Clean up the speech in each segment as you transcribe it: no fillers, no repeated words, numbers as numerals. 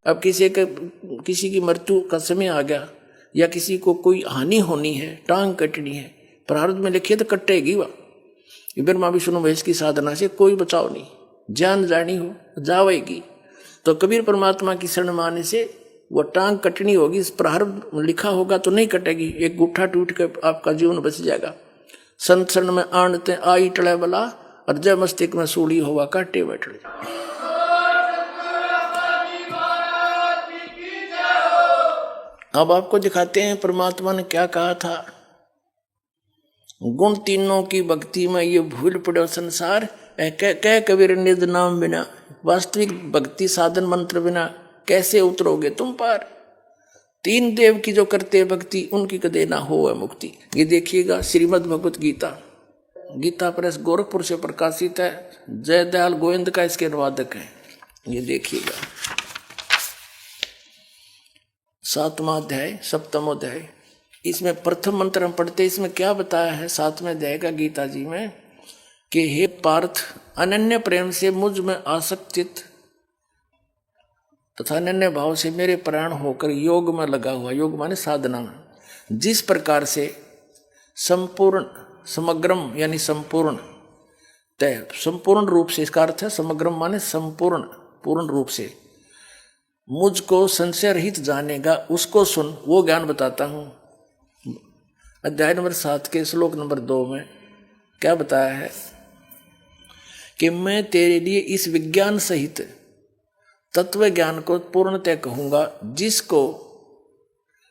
अब किसी की मृत्यु का समय आ गया या किसी को कोई हानि होनी है, टांग कटनी है, प्रारब्ध में लिखिए तो कटेगी वह। ब्रह्मा विष्णु महेश की साधना से कोई बचाव नहीं, जान जानी हो जावेगी। तो कबीर परमात्मा की शरण माने से वो टांग कटनी होगी, इस प्रारब्ध लिखा होगा तो नहीं कटेगी, एक गुठा टूट के आपका जीवन बच जाएगा। संत शरण में आणते आई टले बला, और जय मस्तिष्क में सूली होगा काटे बैठ। अब आपको दिखाते हैं परमात्मा ने क्या कहा था। गुण तीनों की भक्ति में ये भूल पड़ो संसार, कह कबीर निज नाम बिना, वास्तविक भक्ति साधन मंत्र बिना कैसे उतरोगे तुम पार। तीन देव की जो करते भक्ति उनकी कदे ना हो मुक्ति। ये देखिएगा श्रीमद् भगवत गीता, गीता प्रेस गोरखपुर से प्रकाशित है, जयदयाल गोविंद का इसके अनुवादक है। ये देखिएगा 7वां अध्याय 7वां अध्याय, इसमें प्रथम मंत्र हम पढ़ते, इसमें क्या बताया है 7वें अध्याय का गीता जी में कि हे पार्थ, अनन्य प्रेम से मुझ में आसक्तित तथा अनन्य भाव से मेरे प्राण होकर योग में लगा हुआ, योग माने साधना में, जिस प्रकार से संपूर्ण समग्रम यानी संपूर्ण तय संपूर्ण रूप से, इसका अर्थ है समग्रम माने संपूर्ण पूर्ण रूप से मुझको संशय रहित जानेगा, उसको सुन, वो ज्ञान बताता हूं। अध्याय नंबर 7 के श्लोक नंबर 2 में क्या बताया है कि मैं तेरे लिए इस विज्ञान सहित तत्व ज्ञान को पूर्णतः कहूंगा, जिसको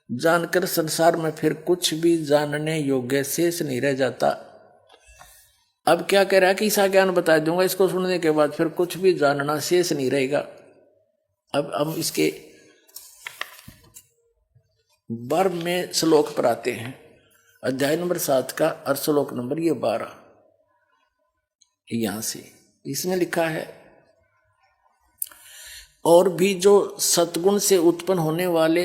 जानकर संसार में फिर कुछ भी जानने योग्य शेष नहीं रह जाता। अब क्या कह रहा है कि ऐसा ज्ञान बता दूंगा, इसको सुनने के बाद फिर कुछ भी जानना शेष नहीं रहेगा। अब हम इसके 12वें श्लोक पर आते हैं, अध्याय नंबर 7 का और श्लोक नंबर ये 12। यहां से इसमें लिखा है, और भी जो सतगुण से उत्पन्न होने वाले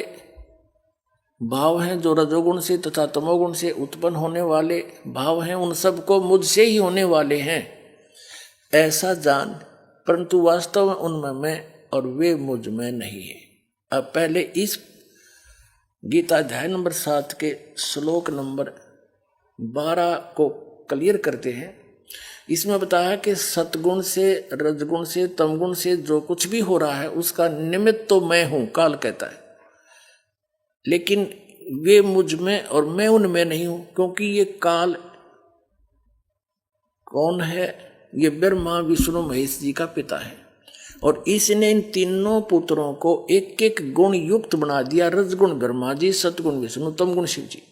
भाव हैं, जो रजोगुण से तथा तमोगुण से उत्पन्न होने वाले भाव हैं, उन सबको मुझसे ही होने वाले हैं ऐसा जान, परंतु वास्तव में उनमें मैं और वे मुझ में नहीं है। अब पहले इस गीता अध्याय नंबर 7 के श्लोक नंबर 12 को क्लियर करते हैं। इसमें बताया कि सतगुण से, रजगुण से, तमगुण से जो कुछ भी हो रहा है उसका निमित्त तो मैं हूं, काल कहता है, लेकिन वे मुझ में और मैं उनमें नहीं हूं, क्योंकि ये काल कौन है? ये ब्रह्मा विष्णु महेश जी का पिता है, और इसने इन तीनों पुत्रों को एक एक गुण युक्त बना दिया। रजगुण ब्रह्मा जी, सतगुण विष्णु, तमगुण शिव जी।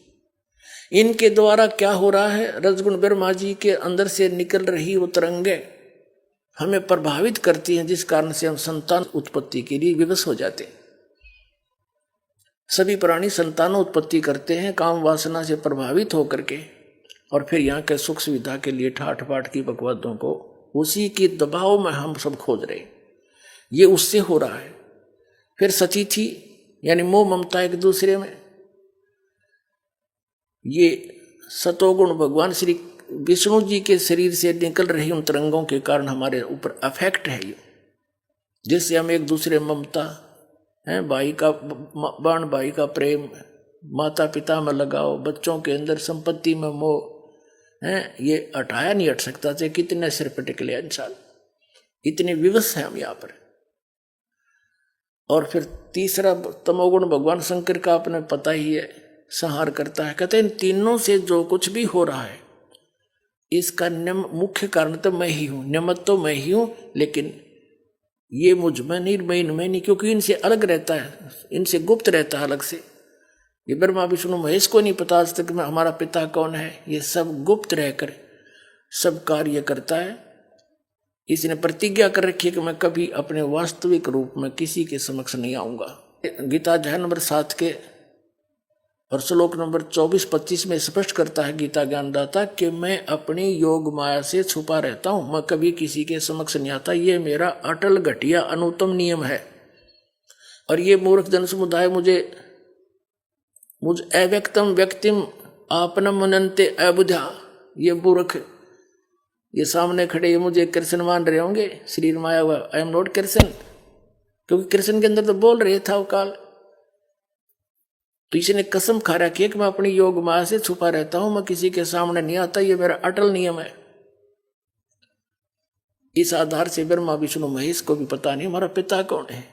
इनके द्वारा क्या हो रहा है? रजगुण ब्रह्मा जी के अंदर से निकल रही वो तरंगे हमें प्रभावित करती हैं, जिस कारण से हम संतान उत्पत्ति के लिए विवश हो जाते हैं। सभी प्राणी संतान उत्पत्ति करते हैं काम वासना से प्रभावित होकर के, और फिर यहाँ के सुख सुविधा के लिए ठाठ पाठ की बकवादों को उसी के दबाव में हम सब खोज रहे। ये उससे हो रहा है। फिर सची थी यानी मोह ममता एक दूसरे में, ये सतोगुण भगवान श्री विष्णु जी के शरीर से निकल रही उन तरंगों के कारण हमारे ऊपर अफेक्ट है ये, जिससे हम एक दूसरे ममता है, भाई का बाण, भाई का प्रेम, माता पिता में लगाओ, बच्चों के अंदर संपत्ति में मोह है, ये हटाया नहीं हट सकता, चाहे कितने सिर पर टिकले इंसान, इतने विवश हैं हम यहाँ पर। और फिर तीसरा तमोगुण भगवान शंकर का अपने पता ही है, संहार करता है। कहते हैं इन तीनों से जो कुछ भी हो रहा है इसका मुख्य कारण तो मैं ही हूं, निमित्त तो मैं ही हूं, लेकिन ये मुझ में नहीं, मैं इनमें नहीं, क्योंकि इनसे अलग रहता है, इनसे गुप्त रहता है अलग से। ये ब्रह्मा विष्णु महेश को नहीं पता आज तक में हमारा पिता कौन है, ये सब गुप्त रहकर सब कार्य करता है। इसने प्रतिज्ञा कर रखी है कि मैं कभी अपने वास्तविक रूप में किसी के समक्ष नहीं आऊंगा। गीता अध्याय नंबर 7 के और श्लोक नंबर 24-25 में स्पष्ट करता है गीता ज्ञानदाता कि मैं अपनी योग माया से छुपा रहता हूं, मैं कभी किसी के समक्ष नहीं आता। ये मेरा अटल घटिया अनुत्तम नियम है। और ये मूर्ख जन समुदाय मुझ अव्यक्तम व्यक्तिम आपनम मनन्ते अबुधा, ये मूर्ख ये सामने खड़े ये मुझे कृष्ण मान रहे होंगे, शरीर माया हुआ, आई एम नॉट कृष्ण। क्योंकि कृष्ण के अंदर तो बोल रहे था वो काल। तो इसने कसम खा रखी है कि मैं अपनी योग माया से छुपा रहता हूं, मैं किसी के सामने नहीं आता, ये मेरा अटल नियम है। इस आधार से ब्रह्मा विष्णु महेश को भी पता नहीं हमारा पिता कौन है।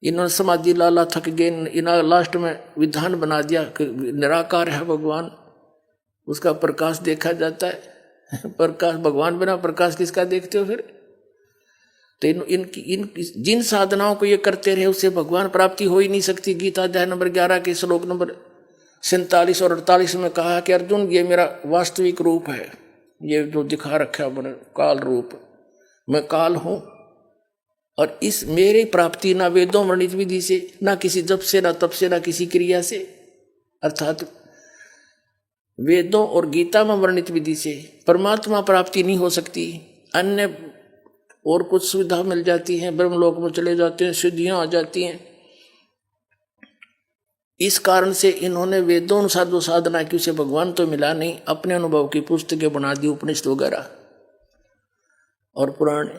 इन्होंने समाधि लाला थक गए, इन्होंने लास्ट में विधान बना दिया कि निराकार है भगवान, उसका प्रकाश देखा जाता है। प्रकाश भगवान बिना प्रकाश किसका देखते हो फिर? तो इन जिन साधनाओं को ये करते रहे उससे भगवान प्राप्ति हो ही नहीं सकती। गीता अध्याय नंबर 11 के श्लोक नंबर 47 और 48 में कहा कि अर्जुन ये मेरा वास्तविक रूप है, ये जो दिखा रखा है मैंने काल रूप, मैं काल हूं। और इस मेरी प्राप्ति ना वेदों वर्णित विधि से, ना किसी जप से, ना तप से, ना किसी क्रिया से, अर्थात वेदों और गीता में वर्णित विधि से परमात्मा प्राप्ति नहीं हो सकती। अन्य और कुछ सुविधा मिल जाती है, ब्रह्मलोक में चले जाते हैं, सिद्धियां आ जाती हैं। इस कारण से इन्होंने वेदों अनुसार जो साधना की उसे भगवान तो मिला नहीं, अपने अनुभव की पुस्तकें बना दी, उपनिषद वगैरह और पुराण।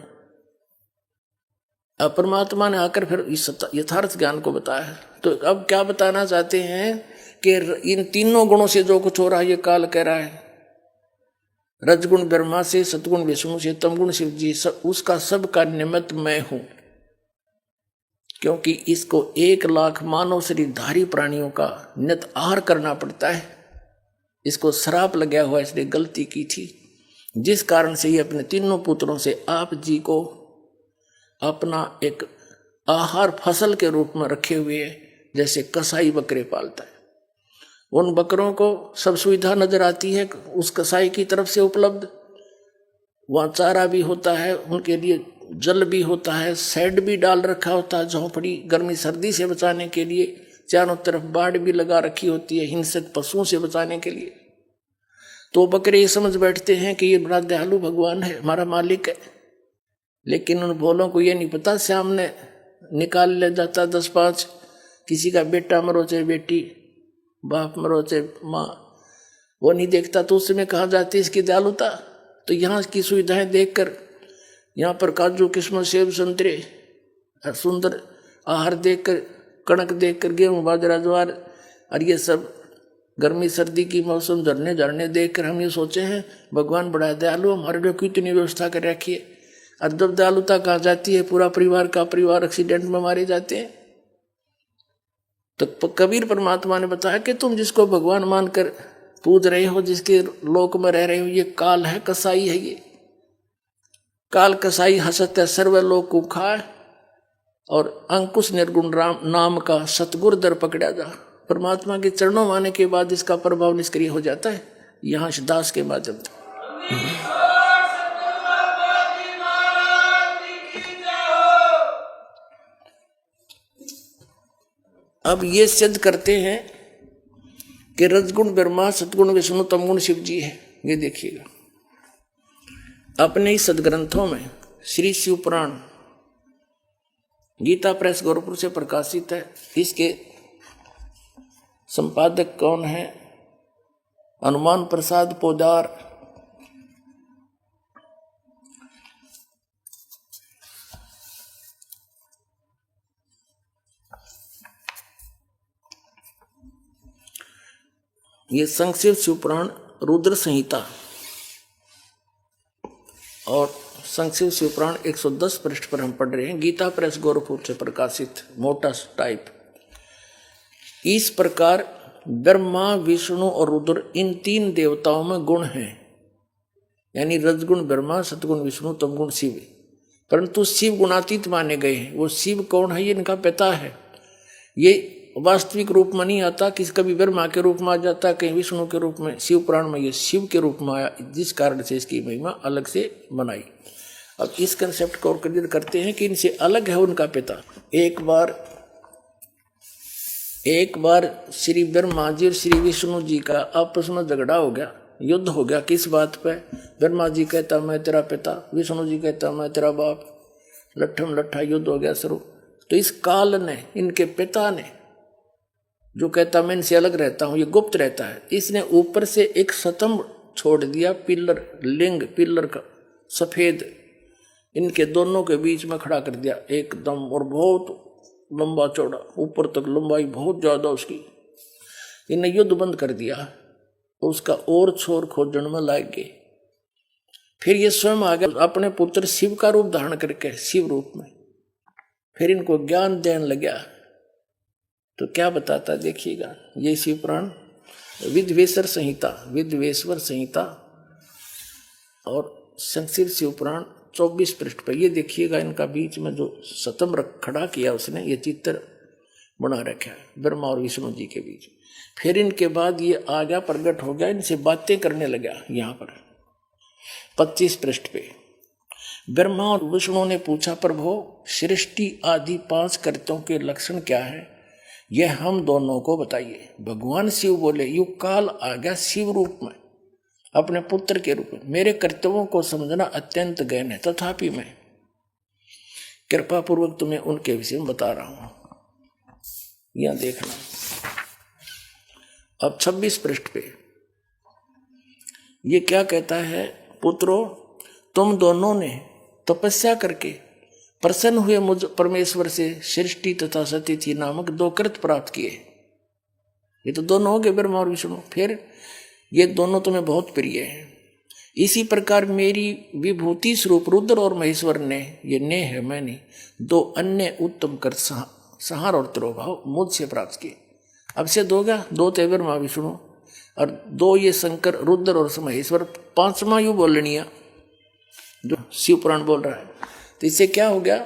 अब परमात्मा ने आकर फिर इस यथार्थ ज्ञान को बताया। तो अब क्या बताना चाहते हैं कि इन तीनों गुणों से जो कुछ हो रहा है ये काल कह रहा है। रजगुण ब्रह्मा से, सतगुण विष्णु से, तमगुण शिव जी, उसका सब का निमित्त मैं हूं। क्योंकि इसको 1,00,000 मानव शरीरधारी प्राणियों का नित आहार करना पड़ता है। इसको श्राप लगा हुआ, इसने गलती की थी, जिस कारण से ये अपने तीनों पुत्रों से आप जी को अपना एक आहार फसल के रूप में रखे हुए है। जैसे कसाई बकरे पालता है, उन बकरों को सब सुविधा नजर आती है उस कसाई की तरफ से उपलब्ध। वहाँ चारा भी होता है, उनके लिए जल भी होता है, शेड भी डाल रखा होता है, झोंपड़ी गर्मी सर्दी से बचाने के लिए, चारों तरफ बाड़ भी लगा रखी होती है हिंसक पशुओं से बचाने के लिए। तो बकरे ये समझ बैठते हैं कि ये बड़ा दयालु भगवान है, हमारा मालिक है। लेकिन उन भोलों को ये नहीं पता सामने निकाल ले जाता 10-5, किसी का बेटा मरो चाहे बेटी, बाप मरो चाहे माँ, वो नहीं देखता। तो उस समय कहाँ जाती है इसकी दयालुता? तो यहाँ की सुविधाएं देखकर, यहाँ पर काजू किस्मत सेब संतरे सुंदर आहार देखकर, कणक देखकर, गेहूँ बाजरा ज्वार और ये सब गर्मी सर्दी की मौसम झरने झरने देखकर हम ये सोचे हैं भगवान बड़ा दयालु, हमारे लिए कितनी व्यवस्था कर रखी है। और जब दयालुता कहाँ जाती है, पूरा परिवार का परिवार एक्सीडेंट में मारे जाते हैं। तो कबीर परमात्मा ने बताया कि तुम जिसको भगवान मानकर पूज रहे हो, जिसके लोक में रह रहे हो, ये काल है, कसाई है। ये काल कसाई हसत है सर्वलोक को खाए, और अंकुश निर्गुण राम नाम का सतगुर दर पकड़ा जा। परमात्मा के चरणों में आने के बाद इसका प्रभाव निष्क्रिय हो जाता है, यहाँ दास के माध्यम से। अब ये सिद्ध करते हैं कि रजगुण ब्रह्मा, सतगुण विष्णु, तमगुण शिव जी है। ये देखिएगा अपने ही सदग्रंथों में श्री शिव पुराण गीता प्रेस गोरखपुर से प्रकाशित है। इसके संपादक कौन है? हनुमान प्रसाद पोदार। ये संक्षिप्त शिवपुराण रुद्र संहिता और संक्षिप्त शिवपुराण 110 पृष्ठ पर हम पढ़ रहे हैं। गीता प्रेस गोरखपुर से प्रकाशित मोटा टाइप। इस प्रकार ब्रह्मा, विष्णु और रुद्र इन 3 देवताओं में गुण हैं, यानी रजगुण ब्रह्मा, सतगुण विष्णु, तमगुण शिव। परंतु शिव गुणातीत माने गए हैं। वो शिव कौन है? ये इनका पिता है। ये वास्तविक रूप में नहीं आता, किसी कभी ब्रह्मा के रूप में आ जाता, कहीं विष्णु के रूप में। शिव पुराण में ये शिव के रूप में आया, जिस कारण से इसकी महिमा अलग से बनाई। अब इस कंसेप्ट को और क्लियर करते हैं कि इनसे अलग है उनका पिता। एक बार श्री ब्रह्मा जी और श्री विष्णु जी का आपस में झगड़ा हो गया, युद्ध हो गया। किस बात पे? ब्रह्मा जी कहता मैं तेरा पिता, विष्णु जी कहता मैं तेरा बाप। लट्ठम लट्ठा युद्ध हो गया शुरू। तो इस काल ने, इनके पिता ने, जो कहता मैं इनसे अलग रहता हूं, ये गुप्त रहता है, इसने ऊपर से एक स्तंभ छोड़ दिया, पिलर, लिंग पिलर का सफेद, इनके दोनों के बीच में खड़ा कर दिया एकदम, और बहुत लंबा चौड़ा, ऊपर तक लंबाई बहुत ज्यादा उसकी। इन्हें युद्ध बंद कर दिया, उसका और छोर खोजने में लग गए। फिर ये स्वयं आ गया अपने पुत्र शिव का रूप धारण करके, शिव रूप में। फिर इनको ज्ञान देने लगा। तो क्या बताता देखिएगा, ये शिव पुराण विद्वेश्वर संहिता, विद्वेश्वर संहिता और संक्षिप्त शिव पुराण 24 पृष्ठ पर। ये देखिएगा इनका बीच में जो सतम खड़ा किया उसने, ये चित्र बना रखा है ब्रह्मा और विष्णु जी के बीच। फिर इनके बाद ये आ गया, प्रकट हो गया, इनसे बातें करने लगा। यहाँ पर 25 पृष्ठ पे ब्रह्मा और विष्णु ने पूछा, प्रभु सृष्टि आदि 5 कर्तों के लक्षण क्या है, यह हम दोनों को बताइए। भगवान शिव बोले, युग काल आ गया शिव रूप में, अपने पुत्र के रूप में। मेरे कर्तव्यों को समझना अत्यंत गहन है, तथापि मैं कृपा पूर्वक तुम्हें उनके विषय में बता रहा हूं। यहां देखना अब 26 पृष्ठ पे ये क्या कहता है, पुत्रों तुम दोनों ने तपस्या करके प्रसन्न हुए मुझ परमेश्वर से सृष्टि तथा सतिथि नामक 2 कृत प्राप्त किए। ये तो दोनों हो गए ब्रह्मा और विष्णु। फिर ये दोनों तुम्हें बहुत प्रिय हैं। इसी प्रकार मेरी विभूति स्वरूप रुद्र और महेश्वर ने, ये ने है मैंने, 2 अन्य उत्तम कर संहार और तिरोभाव मुझसे प्राप्त किए। अब से 2 क्या, 2 थे ब्रह्मा विष्णु और 2 ये शंकर रुद्र और महेश्वर, 5वां यू बोलनिया जो शिव पुराण बोल रहा है। तो इससे क्या हो गया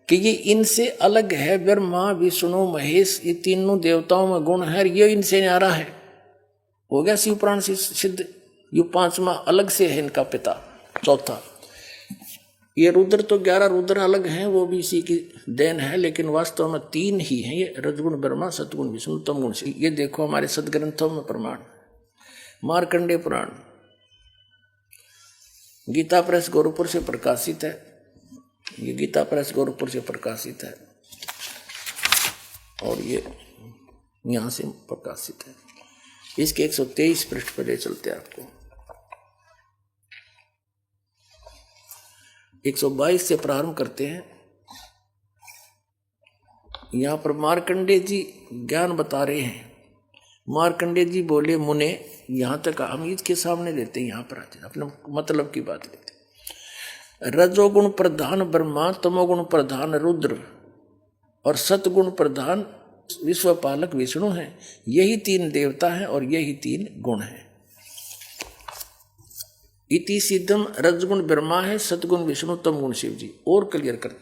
कि ये इनसे अलग है। ब्रह्मा विष्णु महेश ये तीनों देवताओं में गुण है, ये इनसे न्यारा है। हो गया शिव पुराण से सिद्ध। ये 5वां अलग से है इनका पिता। चौथा ये रुद्र, तो 11 रुद्र अलग हैं, वो भी इसी की देन है, लेकिन वास्तव में 3 ही हैं ये, रजगुण ब्रह्मा, सतगुण विष्णु, तमगुण शिव। ये देखो हमारे सदग्रंथों में प्रमाण। मार्कंडेय पुराण गीता प्रेस गोरखपुर से प्रकाशित है। ये गीता प्रेस गोरखपुर से प्रकाशित है और ये यहां से प्रकाशित है। इसके 123 पृष्ठ पर ले चलते हैं आपको। 122 से प्रारंभ करते हैं। यहां पर मार्कंडेय जी ज्ञान बता रहे हैं। मार्कंडेय जी बोले, मुने, यहां तक हम इसके सामने लेते हैं, यहां पर आते अपने मतलब की बात लेते हैं। रजोगुण प्रधान ब्रह्मा, तमोगुण प्रधान रुद्र और सतगुण प्रधान विश्वपालक विष्णु हैं। यही 3 देवता हैं और यही 3 गुण हैं। इति सिद्धम, रजगुण ब्रह्मा है, सतगुण विष्णु, तमगुण शिव जी। और क्लियर कर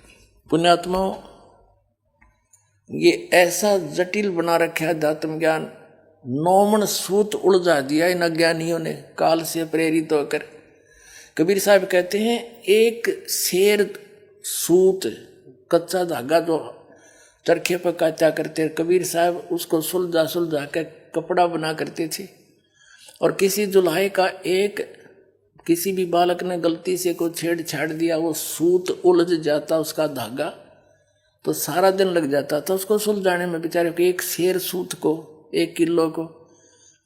पुण्यात्माओं, ये ऐसा जटिल बना रखा है अध्यात्म ज्ञान, 9 मन सूत उलझा दिया इन अज्ञानियों ने काल से प्रेरित होकर। कबीर साहब कहते हैं, एक शेर सूत कच्चा धागा जो चरखे पर काटा करते, कबीर साहब उसको सुलझा सुलझा कर कपड़ा बना करते थे। और किसी जुल्हे का एक, किसी भी बालक ने गलती से कोई छेड़छाड़ दिया, वो सूत उलझ जाता उसका धागा, तो सारा दिन लग जाता था उसको सुलझाने में। बेचारे को एक शेर सूत को, 1 किलो को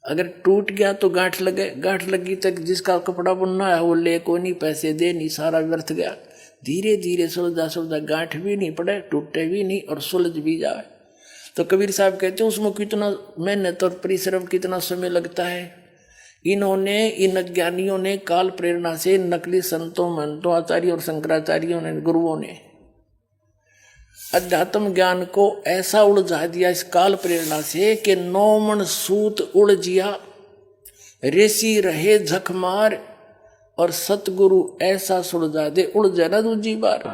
अगर टूट गया तो गांठ लगे, गांठ लगी तक जिसका कपड़ा बुनना है वो ले को नहीं, पैसे दे नहीं, सारा व्यर्थ गया। धीरे धीरे सुलझा सुलझा, गांठ भी नहीं पड़े, टूटे भी नहीं और सुलझ भी जाए। तो कबीर साहब कहते हैं उसमें कितना मेहनत और परिश्रम, कितना समय लगता है। इन्होंने, इन अज्ञानियों ने काल प्रेरणा से, नकली संतों, महंतों, आचार्यों और शंकराचार्यों ने, गुरुओं ने अध्यात्म ज्ञान को ऐसा उलझा दिया इस काल प्रेरणा से कि 9 मन सूत उलझिया, ऋषि रहे झकमार और सतगुरु ऐसा सुलझा दे उलझे ना दूजी बार।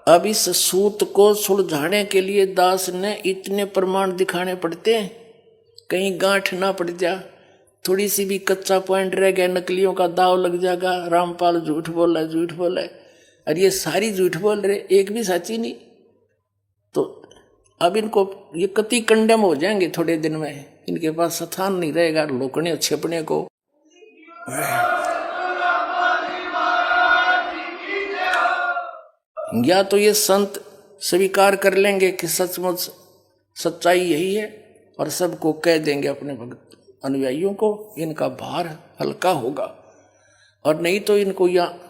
अब इस सूत को सुलझाने के लिए दास ने इतने प्रमाण दिखाने पड़ते हैं, कहीं गांठ ना पड़ जा, थोड़ी सी भी कच्चा पॉइंट रह गया, नकलियों का दाव लग जाएगा। रामपाल झूठ बोला, झूठ बोला, और ये सारी झूठ बोल रहे, एक भी सच्ची नहीं। तो अब इनको ये कति कंडेम हो जाएंगे थोड़े दिन में, इनके पास स्थान नहीं रहेगा लोकने छिपने को। या तो ये संत स्वीकार कर लेंगे कि सचमुच सच्चाई यही है और सबको कह देंगे अपने भक्त अनुयायियों को इनका भार हल्का होगा, और नहीं तो इनको यहाँ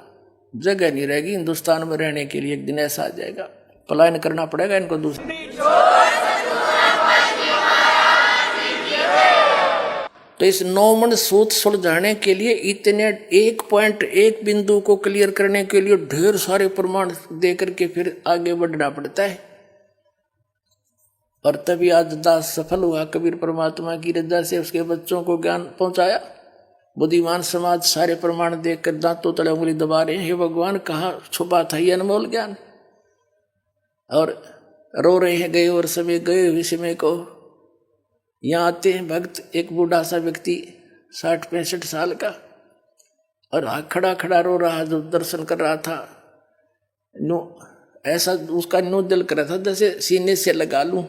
जगह नहीं रहेगी हिंदुस्तान में रहने के लिए। एक दिन ऐसा आ जाएगा, पलायन करना पड़ेगा इनको दूसरे। तो इस 9 मन सूत सुलझाने के लिए इतने 1 बिंदु को क्लियर करने के लिए ढेर सारे प्रमाण देकर के फिर आगे बढ़ना पड़ता है। और तभी आज दास सफल हुआ, कबीर परमात्मा की रजा से उसके बच्चों को ज्ञान पहुंचाया। बुद्धिमान समाज सारे प्रमाण देखकर दांतों तले उंगली दबा रहे हैं, हे भगवान कहाँ छुपा था ये अनमोल ज्ञान। और रो रहे हैं गए और समय गए हुए समय को। यहाँ आते हैं भक्त, एक बूढ़ा सा व्यक्ति 60-65 साल का, और खड़ा खड़ा रो रहा, जो दर्शन कर रहा था। नो ऐसा उसका नो दिल कर रहा था जैसे सीने से लगा लूं,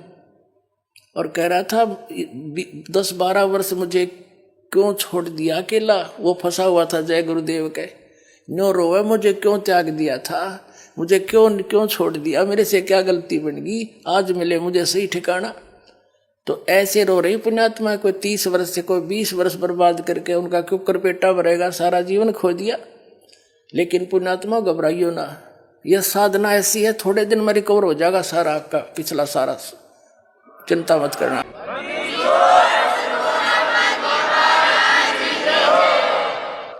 और कह रहा था 10-12 वर्ष मुझे क्यों छोड़ दिया अकेला। वो फंसा हुआ था जय गुरुदेव के। नो रोवे मुझे क्यों त्याग दिया था, मुझे क्यों छोड़ दिया, मेरे से क्या गलती बन गई, आज मिले मुझे सही ठिकाना। तो ऐसे रो रही पुण्यात्मा, कोई 30 वर्ष से कोई 20 वर्ष बर्बाद करके उनका क्यों करपेटा भरेगा, सारा जीवन खो दिया। लेकिन पुण्यात्मा घबराइयो ना, यह साधना ऐसी है, थोड़े दिन में रिकवर हो जाएगा सारा आपका पिछला सारा, चिंता मत करना।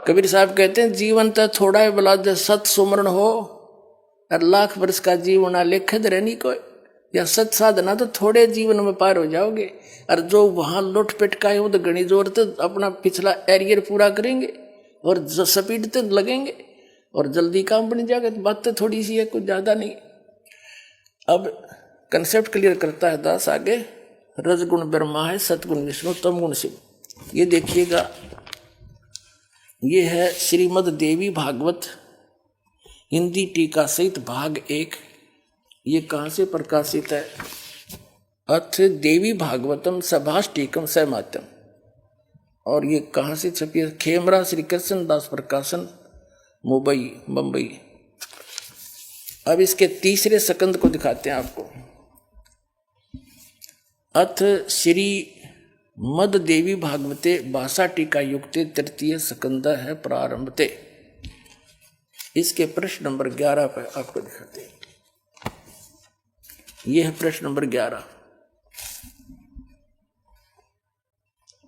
कबीर साहब कहते हैं जीवन तो थोड़ा है बला सत सुमरण हो, और लाख वर्ष का जीवन लेखद रहनी कोई। या सत साधना तो थोड़े जीवन में पार हो जाओगे, और जो वहां लुट पिटकाए वो तो घनी जोर तो अपना पिछला एरियर पूरा करेंगे और स्पीड तो लगेंगे और जल्दी काम बन जाएगा। तो बात तो थोड़ी सी है, कुछ ज्यादा नहीं। अब कंसेप्ट क्लियर करता है दास आगे। रजगुण ब्रह्मा है, सतगुण विष्णु, तमगुण शिव। ये देखिएगा, ये है श्रीमद देवी भागवत हिंदी टीका सहित भाग 1। ये कहाँ से प्रकाशित है? अथ देवी भागवतम सभाष टीकम सहमात्यम। और ये कहाँ से छपी है? खेमरा श्री कृष्ण दास प्रकाशन, मुंबई। अब इसके तीसरे सकंद को दिखाते हैं आपको। अथ श्री मद देवी भागवते भाषा टीका युक्ते तृतीय सकंद है प्रारंभते। इसके प्रश्न नंबर 11 पर आपको दिखाते हैं। यह है प्रश्न नंबर 11,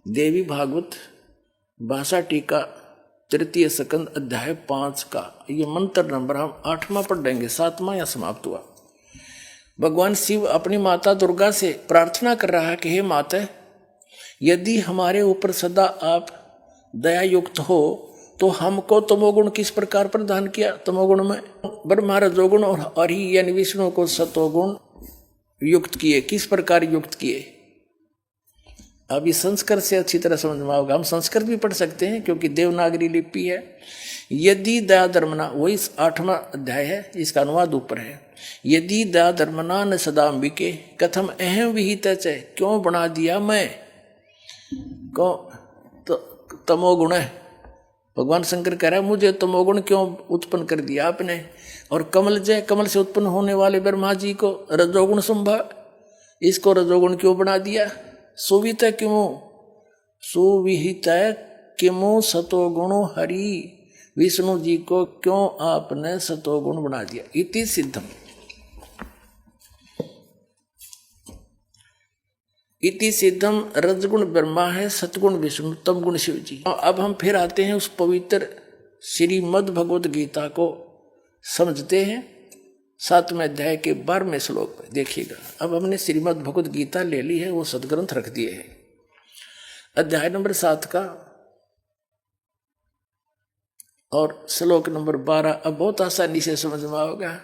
देवी भागवत भाषा टीका तृतीय सकंद अध्याय 5 का। ये मंत्र नंबर हम 8वां पढ़ देंगे, 7वां या समाप्त हुआ। भगवान शिव अपनी माता दुर्गा से प्रार्थना कर रहा है कि हे माता, यदि हमारे ऊपर सदा आप दया युक्त हो तो हमको तमोगुण किस प्रकार प्रदान किया। तमोगुण में ब्रह्मा रजोगुण और हरि यानी विष्णु को सतोगुण युक्त किए, किस प्रकार युक्त किए। अब इस संस्कृत से अच्छी तरह समझ में आओगे। हम संस्कृत भी पढ़ सकते हैं क्योंकि देवनागरी लिपि है। यदि दया धर्मना, वही 8वां अध्याय है, इसका अनुवाद ऊपर है। यदि दया धर्मना न सदाम्बिके कथम अहम विहित, क्यों बना दिया मैं को तो तमोगुण है। भगवान शंकर कह रहा है मुझे तमोगुण क्यों उत्पन्न कर दिया आपने। और कमल से उत्पन्न होने वाले ब्रह्मा जी को रजोगुण संभव, इसको रजोगुण क्यों बना दिया। सुविहित किमु सतोगुण हरि, विष्णु जी को क्यों आपने सतोगुण बना दिया। इति सिद्धम, इति सिद्धम रजगुण ब्रह्मा है, सतगुण विष्णु, तमगुण शिव जी। अब हम फिर आते हैं उस पवित्र श्रीमद् भगवद गीता को समझते हैं। 7वें अध्याय के 12वें श्लोक में देखिएगा। अब हमने श्रीमद् भगवद गीता ले ली है, वो सदग्रंथ रख दिए हैं। अध्याय नंबर 7 का और श्लोक नंबर 12 अब बहुत आसानी से समझ में आओगा।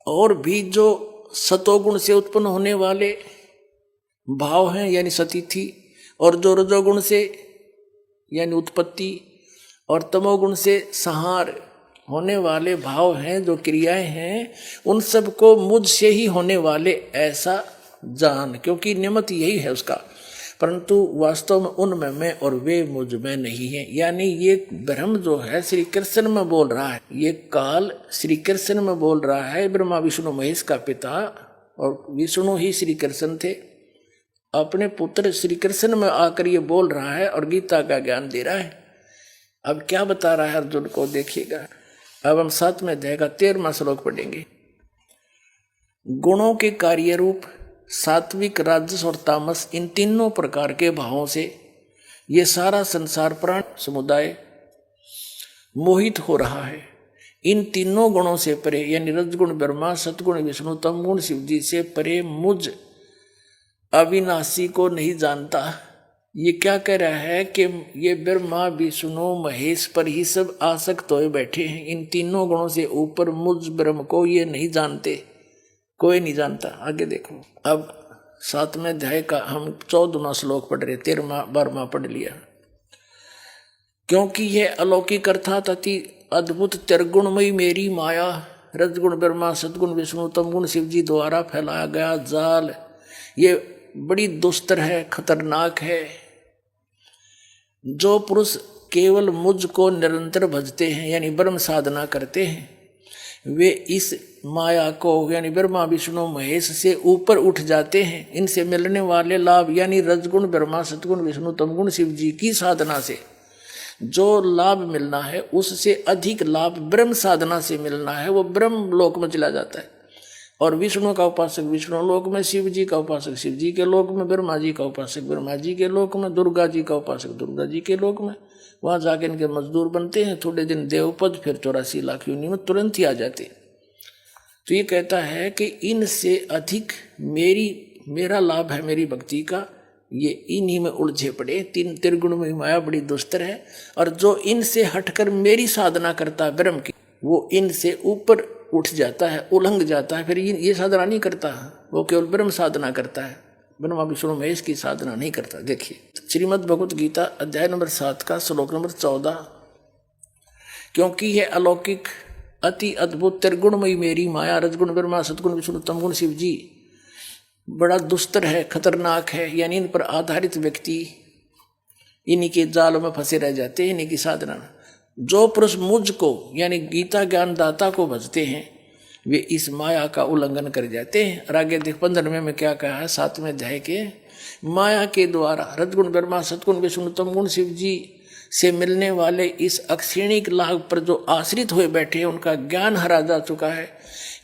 और भी जो सतोगुण से उत्पन्न होने वाले भाव हैं यानी सतिथि, और जो रजोगुण से यानी उत्पत्ति और तमोगुण से संहार होने वाले भाव हैं, जो क्रियाएं हैं, उन सब को मुझसे ही होने वाले ऐसा जान, क्योंकि निमित्त यही है उसका। परंतु वास्तव में उनमें मैं और वे मुझ में नहीं है। यानी ये ब्रह्म जो है श्री कृष्ण में बोल रहा है, ये काल श्री कृष्ण में बोल रहा है। ब्रह्मा विष्णु महेश का पिता, और विष्णु ही श्री कृष्ण थे। अपने पुत्र श्री कृष्ण में आकर ये बोल रहा है और गीता का ज्ञान दे रहा है। अब क्या बता रहा है अर्जुन को देखिएगा। अब हम 7वें अध्याय का 13वां श्लोक पढ़ेंगे। गुणों के कार्य रूप सात्विक, राजस और तामस, इन तीनों प्रकार के भावों से ये सारा संसार प्राणी समुदाय मोहित हो रहा है। इन तीनों गुणों से परे यानी रजगुण ब्रह्मा, सतगुण विष्णु, तमगुण शिव जी से परे मुझ अविनाशी को नहीं जानता। ये क्या कह रहा है कि ये ब्रह्मा विष्णु महेश पर ही सब आसक्त होए बैठे हैं। इन तीनों गुणों से ऊपर मुझ ब्रह्म को ये नहीं जानते, कोई नहीं जानता। आगे देखो। अब 7वें अध्याय का हम 14वां श्लोक पढ़ रहे, 13वां 12वां पढ़ लिया। क्योंकि यह अलौकिक अर्थात अति अद्भुत त्रिगुणमयी मेरी माया, रजगुण ब्रह्मा, सतगुण विष्णु, तमगुण शिव जी द्वारा फैलाया गया जाल ये बड़ी दुस्तर है, खतरनाक है। जो पुरुष केवल मुझ को निरंतर भजते हैं यानी ब्रह्म साधना करते हैं, वे इस माया को यानी ब्रह्मा विष्णु महेश से ऊपर उठ जाते हैं। इनसे मिलने वाले लाभ यानी रजगुण ब्रह्मा, सतगुण विष्णु, तमगुण शिव जी की साधना से जो लाभ मिलना है उससे अधिक लाभ ब्रह्म साधना से मिलना है, वो ब्रह्म लोक में चला जाता है। और विष्णु का उपासक विष्णु लोक में, शिव जी का उपासक शिव जी के लोक में, ब्रह्मा जी का उपासक ब्रह्मा जी के लोक में, दुर्गा जी का उपासक दुर्गा जी के लोक में, वहां जाके इनके मजदूर बनते हैं। थोड़े दिन देवपद, फिर 84 लाख योनि में तुरंत ही आ जाते। तो ये कहता है कि इनसे अधिक मेरा लाभ है मेरी भक्ति का, ये इन्हीं में उलझे पड़े। तीन त्रिगुण में माया बड़ी दुस्तर है। और जो इनसे हटकर मेरी साधना करता है ब्रह्म की, वो इनसे ऊपर उठ जाता है, उलंघ जाता है। फिर ये साधना नहीं करता, वो केवल ब्रह्म साधना करता है, ब्रह्मा विष्णु महेश की साधना नहीं करता। देखिए श्रीमद् भगवत गीता अध्याय नंबर 7 का श्लोक नंबर 14। क्योंकि यह अलौकिक अति अद्भुत त्रिगुणमयी मेरी माया, रजगुण ब्रह्मा, सतगुण विष्णु, तमगुण शिव जी बड़ा दुस्तर है, खतरनाक है। यानी इन पर आधारित व्यक्ति इन्हीं के जाल में फंसे रह जाते हैं, इन्हीं की साधना। जो पुरुष मुझ को यानी गीता ज्ञान दाता को भजते हैं, वे इस माया का उल्लंघन कर जाते हैं। और आगे देख 15वें में क्या कहा है 7वें अध्याय के, माया के द्वारा रजगुण ब्रह्मा, सतगुण विष्णु, तमगुण शिव जी से मिलने वाले इस अक्षीणिक लाभ पर जो आश्रित हुए बैठे हैं, उनका ज्ञान हरा जा चुका है।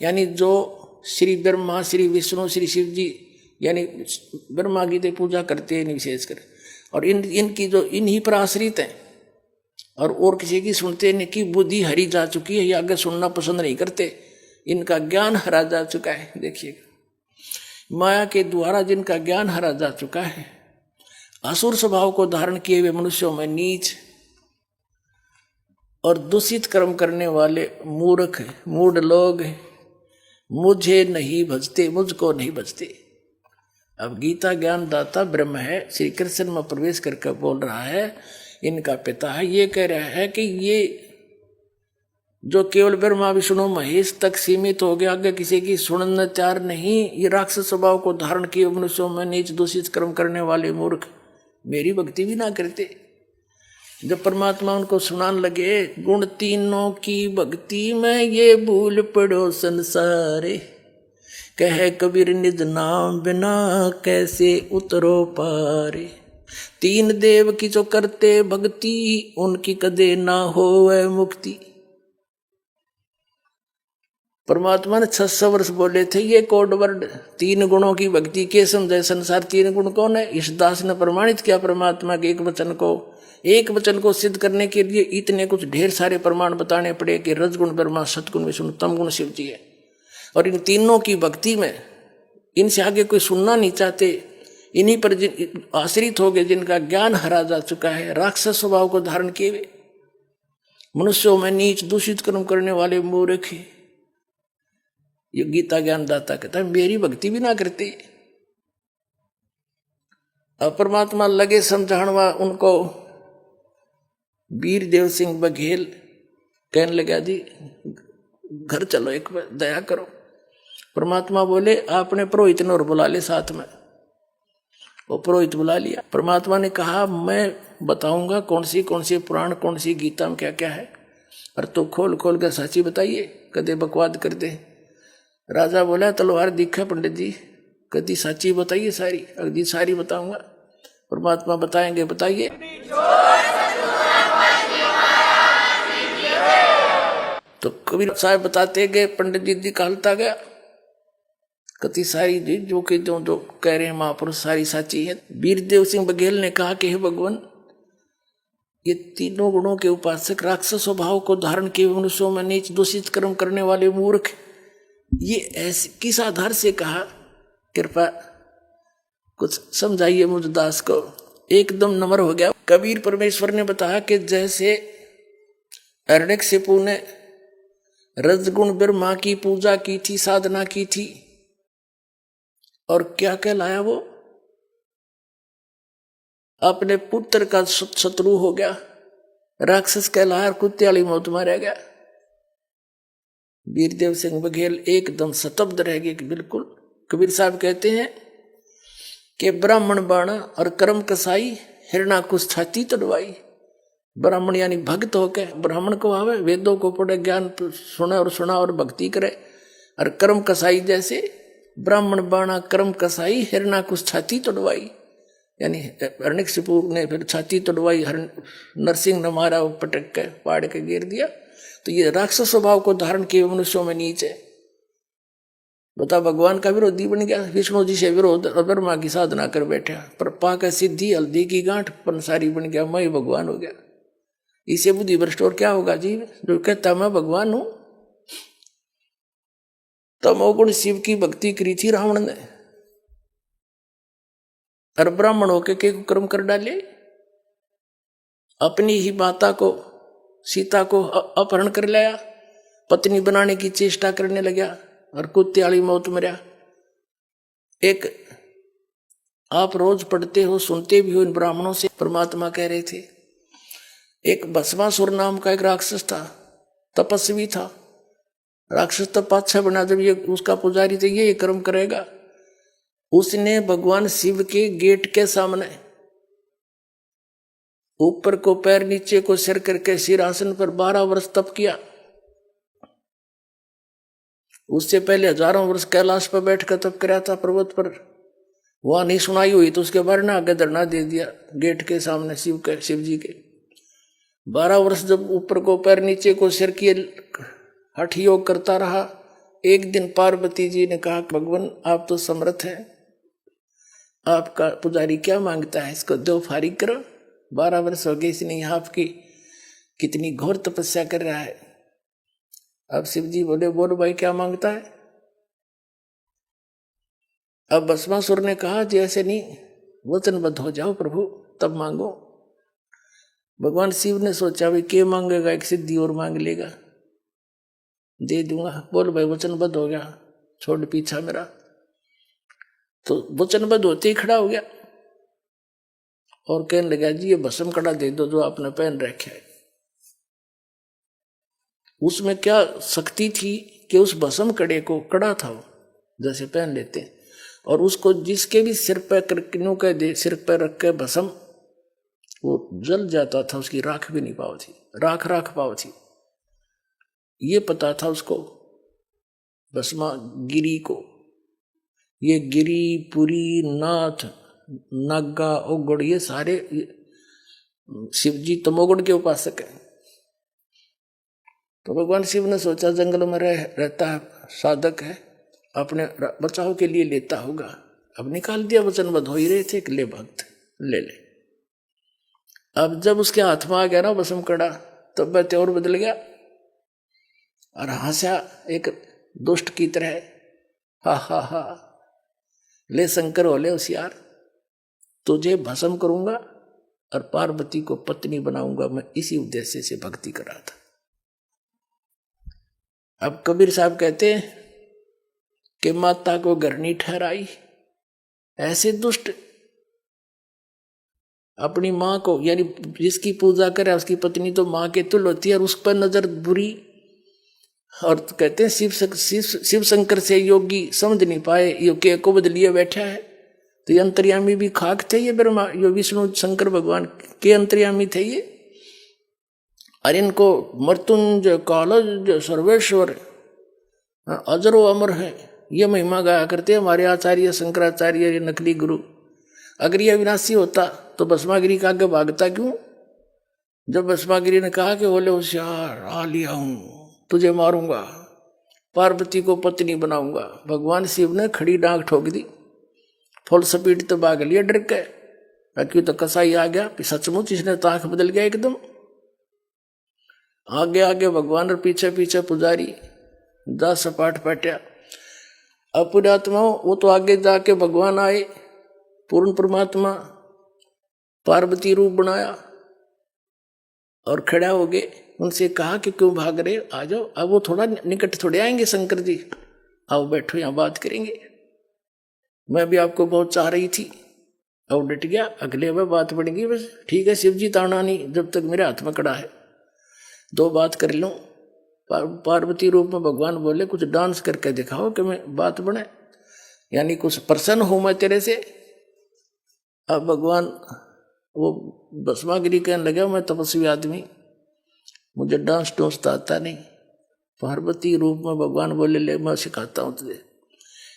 यानी जो श्री ब्रह्मा, श्री विष्णु, श्री शिव जी यानी ब्रह्मा की पूजा करते हैं विशेषकर, और इनकी जो इन्हीं पर आश्रित हैं और किसी की सुनते, इनकी बुद्धि हरी जा चुकी है, ये आगे सुनना पसंद नहीं करते, इनका ज्ञान हरा जा चुका है। देखिएगा, माया के द्वारा जिनका ज्ञान हरा जा चुका है, असुर स्वभाव को धारण किए हुए मनुष्यों में नीच और दूषित कर्म करने वाले मूर्ख मूढ़ लोग मुझे नहीं भजते, मुझको नहीं भजते। अब गीता ज्ञान दाता ब्रह्म है, श्री कृष्ण में प्रवेश करके बोल रहा है, इनका पिता है। ये कह रहा है कि ये जो केवल ब्रह्मा विष्णु महेश तक सीमित हो गया, आगे किसी की सुनने तैयार नहीं, ये राक्षस स्वभाव को धारण किए मनुष्यों में नीच दूषित कर्म करने वाले मूर्ख मेरी भक्ति भी ना करते। जब परमात्मा उनको सुनाने लगे, गुण तीनों की भक्ति में ये भूल पड़ो संसारे, कहे कबीर निज नाम बिना कैसे उतरो पारे। तीन देव की जो करते भक्ति, उनकी कदे ना होवे मुक्ति। परमात्मा ने 600 वर्ष बोले थे ये कोड वर्ड, 3 गुणों की भक्ति के समझे संसार। 3 गुण कौन है? इस दास ने प्रमाणित किया परमात्मा के एक वचन को सिद्ध करने के लिए इतने कुछ ढेर सारे प्रमाण बताने पड़े कि रजगुण ब्रह्मा, सतगुण विष्णु, तमगुण शिव जी है। और इन तीनों की भक्ति में इनसे आगे कोई सुनना नहीं चाहते, इन्हीं पर आश्रित हो गए, जिनका ज्ञान हरा जा चुका है, राक्षस स्वभाव को धारण किए हुए मनुष्यों में नीच दूषित कर्म करने वाले मूर्ख। ये गीता ज्ञान दाता कहता है मेरी भक्ति भी ना करते। अब परमात्मा लगे समझाणवा उनको। वीर देव सिंह बघेल कहने लगा जी घर चलो, एक बार दया करो। परमात्मा बोले आपने पुरोहित ने और बुला ले साथ में। वो पुरोहित बुला लिया। परमात्मा ने कहा मैं बताऊंगा कौन सी पुराण, कौन सी गीता में क्या क्या है, और तो खोल खोल कर साची बताइए, कदे बकवाद कर दे। राजा बोला तलवार दिखा पंडित जी, कदी सच्ची बताइए सारी, अगली सारी बताऊंगा, परमात्मा बताएंगे, बताइए। तो कबीर साहब बताते गए, पंडित जी कहलता गया, कति सारी जी जो कि जो कह रहे हैं महापुरुष सारी साची है। वीरदेव सिंह बघेल ने कहा कि हे भगवान, ये तीनों गुणों के उपासक, राक्षस स्वभाव को धारण किए मनुष्यों में नीच दूषित कर्म करने वाले मूर्ख, ये ऐसे किस आधार से कहा? कृपा कुछ समझाइए मुझ दास को। एकदम नम्र हो गया। कबीर परमेश्वर ने बताया कि जैसे हिरण्यकशिपु ने रजगुण ब्रह्मा की पूजा की थी, साधना की थी, और क्या कहलाया वो? अपने पुत्र का शत्रु हो गया, राक्षस कहलाया, कुत्ते वाली मौत मारा गया। वीरदेव सिंह बघेल एकदम स्तब्ध रह गए कि बिल्कुल। कबीर साहब कहते हैं कि ब्राह्मण बाणा और कर्म कसाई, हिरणाकुश छाती तड़वाई। ब्राह्मण यानी भक्त होके, ब्राह्मण को आवे, वेदों को पढ़े, ज्ञान सुना और भक्ति करे। और कर्म कसाई जैसे ब्राह्मण बाणा कर्म कसाई, हिरणाकुश छाती तड़वाई, यानी हिरण्यकशिपु ने फिर छाती तोड़वाई, नरसिंह ने मारा, वो पटक के पाड़ के गिर दिया। तो ये राक्षस स्वभाव को धारण किए मनुष्यों में नीच है। बता, भगवान का विरोधी बन गया, विष्णु जी से विरोध, और ब्रह्मा की साधना कर बैठा, पर पाकर सिद्धि हल्दी की गांठ पंसारी बन गया, मैं भगवान हो गया। इसे बुद्धि भ्रष्ट और क्या होगा जी, जो कहता मैं भगवान हूं। तमोगुण शिव की भक्ति करी थी रावण ने, और ब्राह्मण होके के कर्म कर डाले। अपनी ही माता को, सीता को अपहरण कर लिया, पत्नी बनाने की चेष्टा करने लगा, और कुत्ते वाली मौत मरा। एक आप रोज पढ़ते हो, सुनते भी हो इन ब्राह्मणों से, परमात्मा कह रहे थे, एक भस्मासुर नाम का एक राक्षस था, तपस्वी था। राक्षस तब अच्छा बना, जब ये उसका पुजारी था, ये कर्म करेगा। उसने भगवान शिव के गेट के सामने ऊपर को पैर नीचे को सिर करके सिरासन पर 12 वर्ष तप किया। उससे पहले हजारों वर्ष कैलाश पर बैठकर तप कराया था पर्वत पर। वहां नहीं सुनाई हुई तो उसके बारे में आगे धरना दे दिया गेट के सामने शिव जी के। 12 वर्ष जब ऊपर को पैर नीचे को सिर किए हठ योग करता रहा। एक दिन पार्वती जी ने कहा, भगवान आप तो समर्थ हैं, आपका पुजारी क्या मांगता है, इसको दो फारिग करो। 12 वर्ष हो गए इसने यहाँ आपकी कितनी घोर तपस्या कर रहा है। अब शिव जी बोले, बोल भाई क्या मांगता है। अब भस्मासुर ने कहा, जी ऐसे नहीं, वचनबद्ध हो जाओ प्रभु, तब मांगो। भगवान शिव ने सोचा भाई क्या मांगेगा, एक सिद्धि और मांग लेगा, दे दूंगा। बोल भाई वचनबद्ध हो गया, छोड़ पीछा मेरा। तो वचनबद्ध होते ही खड़ा हो गया और कहने लगा, जी ये भस्म कड़ा दे दो जो आपने पहन रखे है। उसमें क्या शक्ति थी कि उस भस्म कड़े को, कड़ा था वो जैसे पहन लेते हैं, और उसको जिसके भी सिर पर करकिनों के दे, सिर पर रख के भस्म वो जल जाता था, उसकी राख भी नहीं पाव थी, राख पाव थी। ये पता था उसको भस्मा गिरी को। ये गिरी, पुरी, नाथ, नागा, ओगड़, ये सारे शिवजी तमोगुण के उपासक हैं। तो भगवान शिव ने सोचा जंगल में रहता है, साधक है, अपने बचाव के लिए लेता होगा। अब निकाल दिया, वचनबद्ध हो ही रहे थे कि ले भक्त ले ले। अब जब उसके हाथ में आ गया ना भस्म कड़ा, तब वह त्योर बदल गया और हंसा एक दुष्ट की तरह, हा हा हा, ले शंकर हो ले होशियार, तुझे भस्म करूंगा और पार्वती को पत्नी बनाऊंगा। मैं इसी उद्देश्य से भक्ति कर रहा था। अब कबीर साहब कहते हैं कि माता को घर नहीं ठहराई। ऐसे दुष्ट अपनी माँ को, यानी जिसकी पूजा करे उसकी पत्नी तो माँ के तुल्य होती है, और उस पर नजर बुरी। और कहते हैं शिव शंकर से योगी समझ नहीं पाए, योगी को बदलिए बैठा है। तो ये अंतर्यामी भी खाक थे, ये ब्रह्मा, ये विष्णु शंकर भगवान के अंतर्यामी थे ये। और इनको मृत्युंजय, कालज, सर्वेश्वर, अजरो अमर है, ये महिमा गाया करते हमारे आचार्य शंकराचार्य, ये नकली गुरु। अगर ये अविनाशी होता तो भस्मागिरी का आगे भागता क्यों? जब भस्मागिरी ने कहा कि बोले होशियार आ लिया हूं, तुझे मारूंगा, पार्वती को पत्नी बनाऊंगा, भगवान शिव ने खड़ी डांग ठोक दी, फुल स्पीड तो भाग लिया डर के। क्यों तो कसाई आ गया कि सचमुच इसने ताक बदल गया एकदम। आगे आगे भगवान और पीछे पीछे पुजारी, 10 सपाट पट्या। अब पुण्यात्मा वो तो आगे जाके भगवान आए, पूर्ण परमात्मा, पार्वती रूप बनाया और खड़ा हो गए। उनसे कहा कि क्यों भाग रहे, आ जाओ। अब वो थोड़ा निकट थोड़े आएंगे शंकर जी, आओ बैठो यहां बात करेंगे, मैं भी आपको बहुत चाह रही थी। और डट गया, अगले में बात बढ़ेगी, बस ठीक है शिव जी ताना नहीं, जब तक मेरे हाथ में कड़ा है 2 बात कर लूं। पार्वती रूप में भगवान बोले कुछ डांस करके दिखाओ कि मैं बात बने, यानी कुछ प्रसन्न हूं मैं तेरे से। अब भगवान वो भस्मागिरी कहने लगा मैं तपस्वी आदमी, मुझे डांस टूंस तो आता नहीं। पार्वती रूप में भगवान बोले ले मैं सिखाता हूँ तुझे,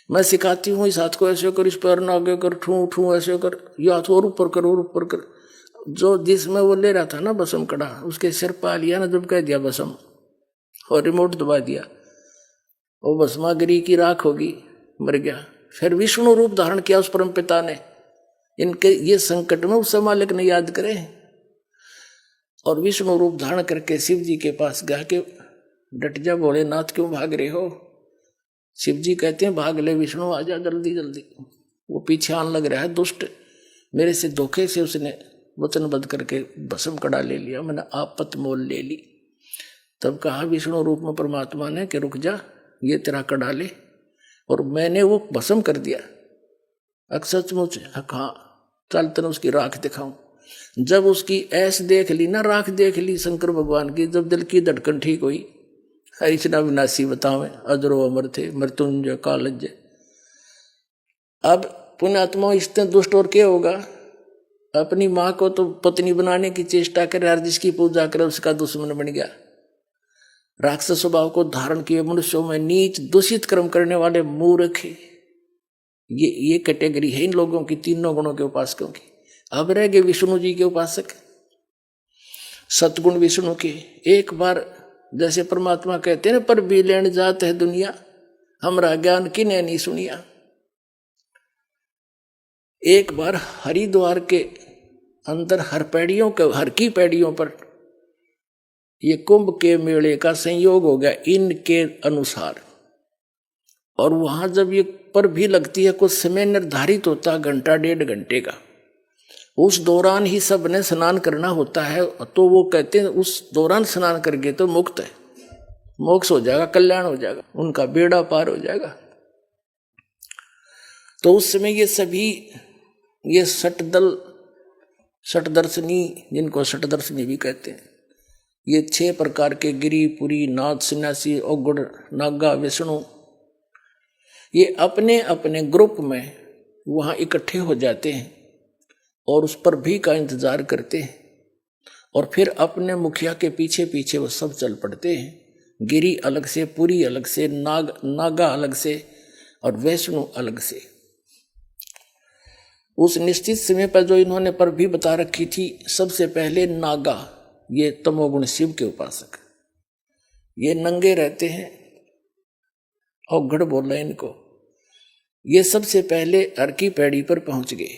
मैं सिखाती हूँ, इस हाथ को ऐसे कर, इस पैर आगे कर, ठू ठू ऐसे कर, ये हाथ और ऊपर कर और ऊपर कर। जो जिसमें वो ले रहा था ना बसम कड़ा, उसके सिर पा लिया ना, जब कह दिया बसम और रिमोट दबा दिया, वो भस्मागिरी की राख होगी, मर गया। फिर विष्णु रूप धारण किया उस परम पिता ने, इनके ये संकट में उस मालिक ने याद करे, और विष्णु रूप धारण करके शिव जी के पास गया कि डट जा भोलेनाथ, क्यों भाग रहे हो? शिव जी कहते हैं भाग ले विष्णु, आ जा जल्दी जल्दी। वो पीछे आने लग रहा है दुष्ट, मेरे से धोखे से उसने वचनबद्ध करके भस्म कड़ा ले लिया, मैंने आपत मोल ले ली। तब कहा विष्णु रूप में परमात्मा ने कि रुक जा, ये तेरा कड़ा ले, और मैंने वो भस्म कर दिया। सचमुच हाँ, चल तने उसकी राख दिखाऊं। जब उसकी ऐस देख ली ना, राख देख ली शंकर भगवान की, जब दिल की धड़कन ठीक हुई, इतना विनाशी बतावे, अजरो अमर थे, मृत्युंजय कालज्जय। अब पुण्यात्मा इससे दुष्ट और क्या होगा? अपनी माँ को तो पत्नी बनाने की चेष्टा करे और जिसकी पूजा करे उसका दुश्मन बन गया। राक्षस स्वभाव को धारण किए मनुष्यों में नीच दूषित कर्म करने वाले मूर्ख, ये कैटेगरी है इन लोगों की, 3 गुणों के उपासकों की। अब रह गए विष्णु जी के उपासक, सतगुण विष्णु के। एक बार जैसे परमात्मा कहते हैं पर भी लेन जात है दुनिया, हमरा ज्ञान किने नहीं सुनिया। एक बार हरिद्वार के अंदर हर की पैड़ियों पर ये कुंभ के मेले का संयोग हो गया इनके अनुसार, और वहां जब ये पर भी लगती है, कुछ समय निर्धारित होता है, 1.5 घंटे का, उस दौरान ही सब ने स्नान करना होता है। तो वो कहते हैं उस दौरान स्नान करके तो मुक्त है, मोक्ष हो जाएगा, कल्याण हो जाएगा, उनका बेड़ा पार हो जाएगा। तो उस समय ये सभी ये षटदर्शनी, जिनको षटदर्शनी भी कहते हैं, ये 6 प्रकार के गिरी पुरी नाथ सन्यासी औगुण नागा विष्णु, ये अपने अपने ग्रुप में वहाँ इकट्ठे हो जाते हैं और उस पर भी का इंतजार करते हैं, और फिर अपने मुखिया के पीछे पीछे वो सब चल पड़ते हैं। गिरी अलग से, पुरी अलग से, नागा अलग से और वैष्णु अलग से। उस निश्चित समय पर जो इन्होंने पर भी बता रखी थी, सबसे पहले नागा, ये तमोगुण शिव के उपासक, ये नंगे रहते हैं, औगढ़ बोला इनको। ये सबसे पहले हर की पैड़ी पर पहुंच गए,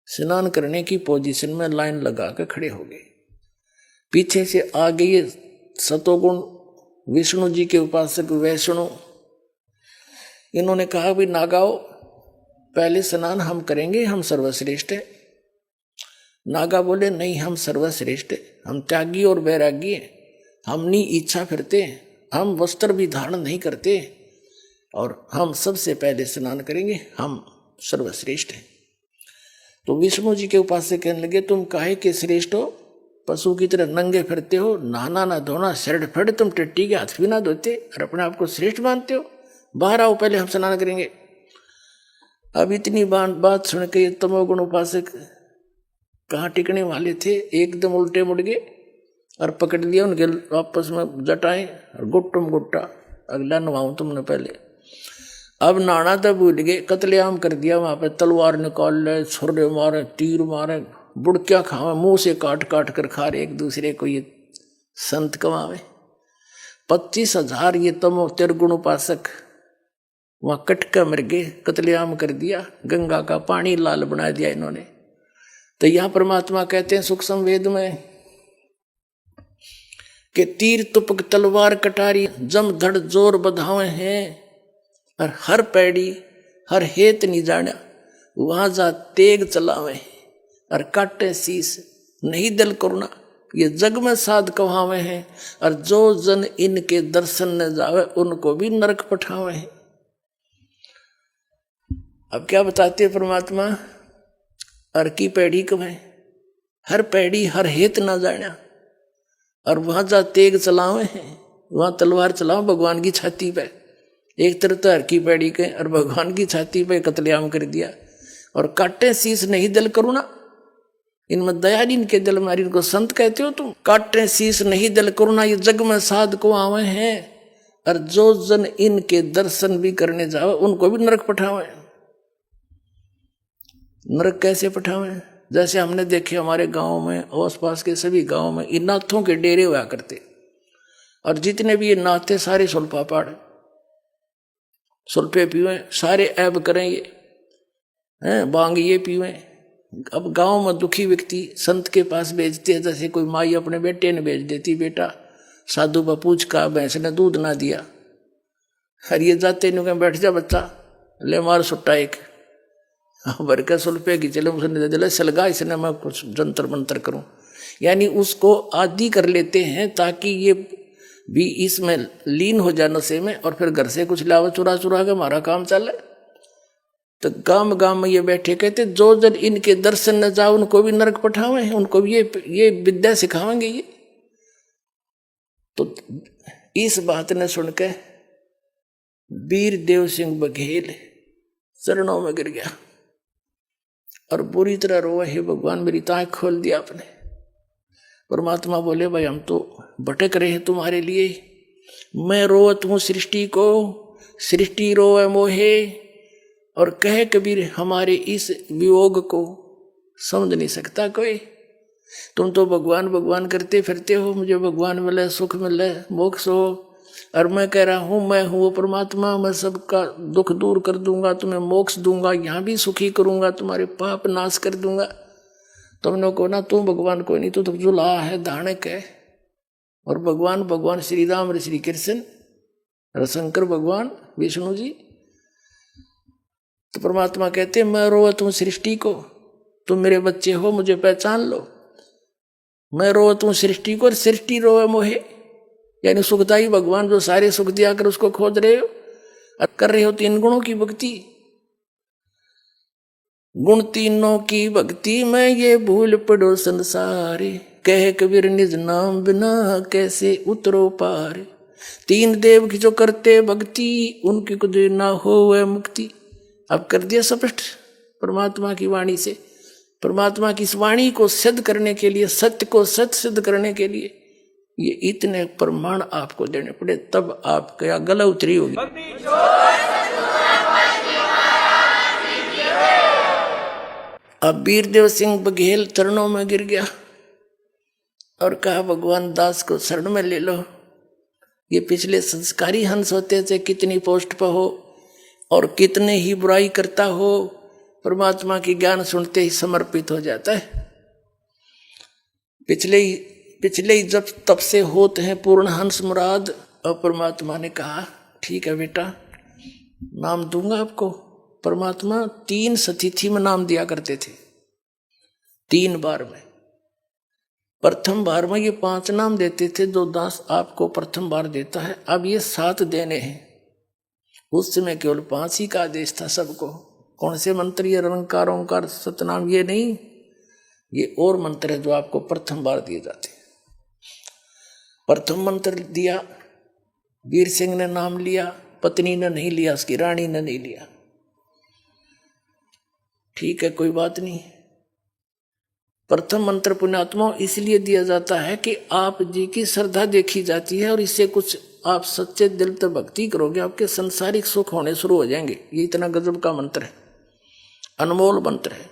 स्नान करने की पोजीशन में लाइन लगा कर खड़े हो गए। पीछे से आ गए सतोगुण विष्णु जी के उपासक वैष्णु। इन्होंने कहा भी नागाओ, पहले स्नान हम करेंगे, हम सर्वश्रेष्ठ है। नागा बोले नहीं, हम सर्वश्रेष्ठ है, हम त्यागी और वैरागी हैं, हम नहीं इच्छा करते, हम वस्त्र भी धारण नहीं करते, और हम सबसे पहले स्नान करेंगे, हम सर्वश्रेष्ठ हैं। तो विष्णु जी के उपासक कहने लगे तुम काहे के श्रेष्ठ हो? पशु की तरह नंगे फिरते हो, नहाना ना धोना, शर्ट फट, तुम टट्टी के हाथ भी ना धोते और अपने आप को श्रेष्ठ मानते हो। बाहर आओ, पहले हम स्नान करेंगे। अब इतनी बात सुन के तमोगुण उपासक कहाँ टिकने वाले थे, एकदम उल्टे मुड़ गए और पकड़ लिया उनके आपस में जटाएं और गुट्टुम गुट्टा, अगला नवाऊं तुमने पहले। अब नाना तो भूल गए, कत्लेआम कर दिया वहां पे, तलवार निकाल ले, छुरे मारे, तीर मारे, बुड़किया खावे, मुंह से काट काट कर खा रहे एक दूसरे को ये संत कमावे। 25,000 ये तमो तिरगुण उपासक वहां कटका मर गए, कत्लेआम कर दिया, गंगा का पानी लाल बना दिया इन्होंने। तो यहां परमात्मा कहते हैं सूक्ष्म वेद में कि तीर तुपक तलवार कटारी जम धड़ जोर बधावे हैं, और हर पैड़ी हर हेत नहीं जाना, वहां जा तेग चलावे और काटे शीस नहीं दल करुणा, ये जग में साध कहावे हैं, और जो जन इनके दर्शन न जावे उनको भी नरक पठावे हैं। अब क्या बताते हैं परमात्मा, हर की पैड़ी कमें, हर पैड़ी हर हेत ना जाना, और वहां जा तेग चलावे हैं, वहां तलवार चलाओ भगवान की छाती पे। एक तरफ तो हर की पैड़ी के और भगवान की छाती पे कत्लेआम कर दिया, और काटे शीस नहीं दल करुणा, इनमें दया नहीं इनके दिल में, इनको संत कहते हो तुम। काटे शीस नहीं दल करुणा, ये जग में साध को आवे हैं, और जो जन इनके दर्शन भी करने जावे उनको भी नरक पठावे। नरक कैसे पठावे? जैसे हमने देखे हमारे गांव में, आस पास के सभी गांव में इन नाथों के डेरे हुआ करते, और जितने भी ये नाथ थे सारे सुल्फा पाड़, सुल्फे पीवे, सारे ऐब करें ये हैं, बांग ये पीवे। अब गांव में दुखी व्यक्ति संत के पास भेजते हैं, जैसे कोई माई अपने बेटे ने भेज देती, बेटा साधु बपूछ का भैंस ने दूध ना दिया, हर ये जाते नहीं कहीं, बैठ जा बच्चा, ले मार सुट्टा एक भर के सुल्फे की, चले उसने दे दिला, सलगा इसने मैं कुछ जंतर मंतर करूं, यानी उसको आदि कर लेते हैं ताकि ये भी इसमें लीन हो जाए नशे में, और फिर घर से कुछ लावा चुरा चुरा के हमारा काम चले। तो गांव गांव में ये बैठे कहते जो जन इनके दर्शन न जाओ उनको भी नरक पठावे, उनको भी ये विद्या सिखावेंगे ये। तो इस बात ने सुन के वीर देव सिंह बघेल चरणों में गिर गया और बुरी तरह रोए, हे भगवान मेरी ताँख खोल दिया आपने। परमात्मा बोले भाई हम तो भटक रहे हैं तुम्हारे लिए, मैं रोवत हूँ सृष्टि को, सृष्टि रोए मोहे, और कहे कबीर हमारे इस वियोग को समझ नहीं सकता कोई। तुम तो भगवान भगवान करते फिरते हो, मुझे भगवान मिले, सुख मिले, मोक्ष हो, और मैं कह रहा हूँ मैं हूँ परमात्मा, मैं सबका दुख दूर कर दूंगा, तुम्हें मोक्ष दूंगा, यहाँ भी सुखी करूंगा, तुम्हारे पाप नाश कर दूंगा। तुमने को ना तू भगवान कोई नहीं, तू तो जुला है, दानक है, और भगवान भगवान श्री राम और श्री कृष्ण रसंकर भगवान विष्णु जी। तो परमात्मा कहते मैं रोवत हूँ सृष्टि को, तुम मेरे बच्चे हो, मुझे पहचान लो। मैं रोवत हूँ सृष्टि को और सृष्टि रोवे मोहे, यानी सुखदाई भगवान जो सारे सुख दिया कर उसको खोज रहे हो और कर रहे हो तीन गुणों की भक्ति। गुण तीनों की भक्ति में ये भूल पड़ो संसारे, कहे कबीर निज नाम बिना कैसे उतरो पार। तीन देव की जो करते भक्ति उनकी कुछ ना हो वह मुक्ति। अब कर दिया स्पष्ट परमात्मा की वाणी से। परमात्मा की इस वाणी को सिद्ध करने के लिए, सत्य को सत्य सिद्ध करने के लिए ये इतने प्रमाण आपको देने पड़े, तब आपका गला उतरी होगी। अब वीरदेव सिंह बघेल चरणों में गिर गया और कहा भगवान दास को शरण में ले लो। ये पिछले संस्कारी हंस होते थे, कितनी पोस्ट पर हो और कितने ही बुराई करता हो, परमात्मा की ज्ञान सुनते ही समर्पित हो जाता है। पिछले ही जब तब से होते हैं पूर्ण हंस मुराद। और परमात्मा ने कहा ठीक है बेटा, नाम दूंगा आपको। परमात्मा 3 सतिथि में नाम दिया करते थे, 3 बार में। प्रथम बार में ये 5 नाम देते थे, जो दास आपको प्रथम बार देता है। अब ये 7 देने हैं। उस समय केवल 5 ही का आदेश था सबको। कौन से मंत्र? ये रंकार ओंकार सतनाम, ये नहीं, ये और मंत्र है जो आपको प्रथम बार दिए जाते हैं। प्रथम मंत्र दिया, वीर सिंह ने नाम लिया, पत्नी ने नहीं लिया, उसकी रानी ने नहीं लिया। ठीक है, कोई बात नहीं। प्रथम मंत्र पुण्यात्मा इसलिए दिया जाता है कि आप जी की श्रद्धा देखी जाती है और इससे कुछ आप सच्चे दिल से भक्ति करोगे, आपके संसारिक सुख होने शुरू हो जाएंगे। ये इतना गजब का मंत्र है, अनमोल मंत्र है।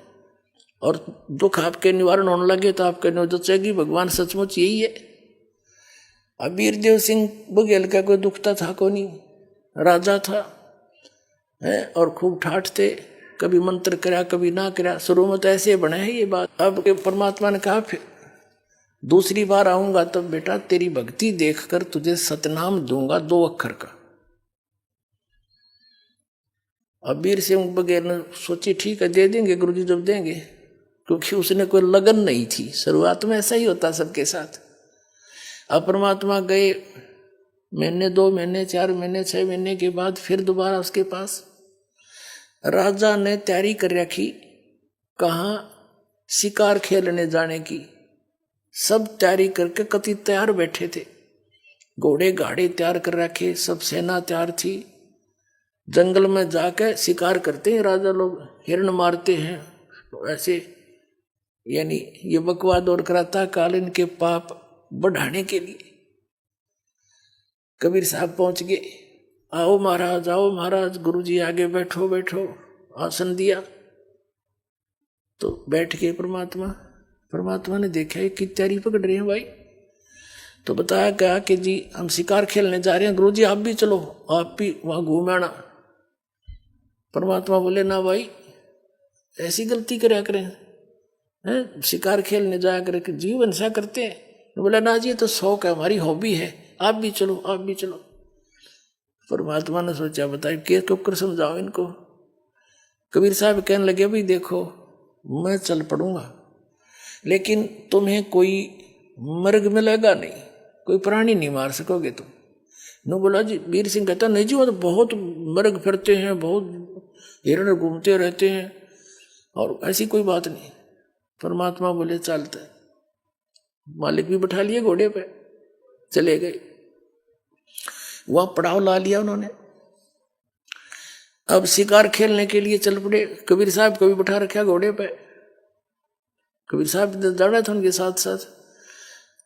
और दुख आपके निवारण होने लगे तो आपके नोचेगी भगवान सचमुच यही है। अब वीरदेव सिंह बघेल का कोई दुखता था को नहीं, राजा था है और खूब ठाठ थे, कभी मंत्र करा कभी ना करा, शुरू में तो ऐसे बने है ये बात। अब परमात्मा ने कहा फिर दूसरी बार आऊंगा तब तो बेटा तेरी भक्ति देखकर तुझे सतनाम दूंगा 2 अक्षर का। अब वीर सिंह बघेल ने सोची ठीक है दे देंगे गुरुजी जब देंगे, क्योंकि उसने कोई लगन नहीं थी। शुरुआत में ऐसा ही होता सबके साथ। अब परमात्मा गए, महीने 2 महीने 4 महीने 6 महीने के बाद फिर दोबारा उसके पास। राजा ने तैयारी कर रखी, कहाँ शिकार खेलने जाने की, सब तैयारी करके कति तैयार बैठे थे, घोड़े गाड़े तैयार कर रखे, सब सेना तैयार थी। जंगल में जाकर शिकार करते हैं राजा लोग, हिरण मारते हैं ऐसे, यानी ये बकवाद और कराता काल इनके पाप बढ़ाने के लिए। कबीर साहब पहुंच गए, आओ महाराज गुरुजी आगे बैठो बैठो, आसन दिया तो बैठ गए। परमात्मा ने देखा ये की तैयारी पकड़ रहे हैं भाई, तो बताया क्या कि जी हम शिकार खेलने जा रहे हैं, गुरुजी आप भी चलो, आप भी वहां घूम आना। परमात्मा बोले ना भाई ऐसी गलती क्या करें हैं, शिकार खेलने जाया करके जीवन ऐसा करते हैं। बोला ना जी ये तो शौक है, हमारी हॉबी है, आप भी चलो। परमात्मा ने सोचा बताए के कर समझाओ इनको। कबीर साहब कहने लगे भाई देखो मैं चल पड़ूंगा, लेकिन तुम्हें कोई मर्ग मिलेगा नहीं, कोई प्राणी नहीं मार सकोगे तुम। नो बोला जी, वीर सिंह कहता नहीं जी वो तो बहुत मर्ग फिरते हैं, बहुत हिरण घूमते रहते हैं और ऐसी कोई बात नहीं। परमात्मा बोले चलते, मालिक भी बैठा लिए घोड़े पे, चले गए। वहां पड़ाव ला लिया उन्होंने। अब शिकार खेलने के लिए चल पड़े। कबीर साहब को भी बैठा रखा घोड़े पे, कबीर साहब जाना था उनके साथ साथ,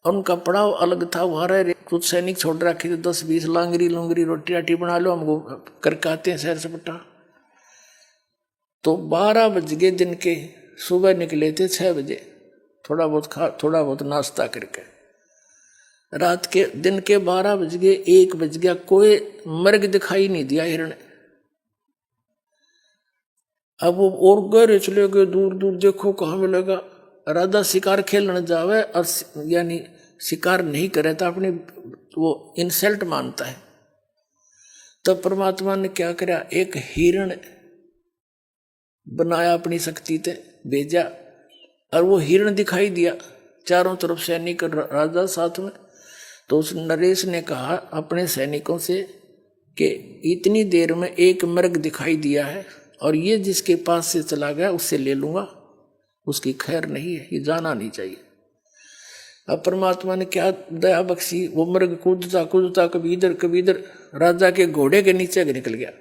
और उनका पड़ाव अलग था। वहां रहे कुछ सैनिक छोड़ रखे थे, 10-20 लांगरी लुंगरी रोटी राटी बना लो, हमको करके आते हैं शहर से पट्टा। तो 12 बज गए दिन के, सुबह निकले थे 6 बजे, थोड़ा बहुत नाश्ता करके। रात के दिन के 12 बज गए, 1 बज गया, कोई मर्ग दिखाई नहीं दिया हिरण। अब वो और गहरे चले गए, दूर दूर देखो कहाँ मिलेगा। राजा शिकार खेलने जावे और यानी शिकार नहीं करे तो अपनी वो इंसल्ट मानता है। तब तो परमात्मा ने क्या करा, एक हिरण बनाया अपनी शक्ति से, भेजा और वो हिरण दिखाई दिया, चारों तरफ सैनिक राजा साथ में। तो उस नरेश ने कहा अपने सैनिकों से कि इतनी देर में एक मृग दिखाई दिया है और ये जिसके पास से चला गया उससे ले लूंगा, उसकी खैर नहीं है, ये जाना नहीं चाहिए। अब परमात्मा ने क्या दया बख्शी, वो मृग कूदता कभी इधर राजा के घोड़े के नीचे निकल गया।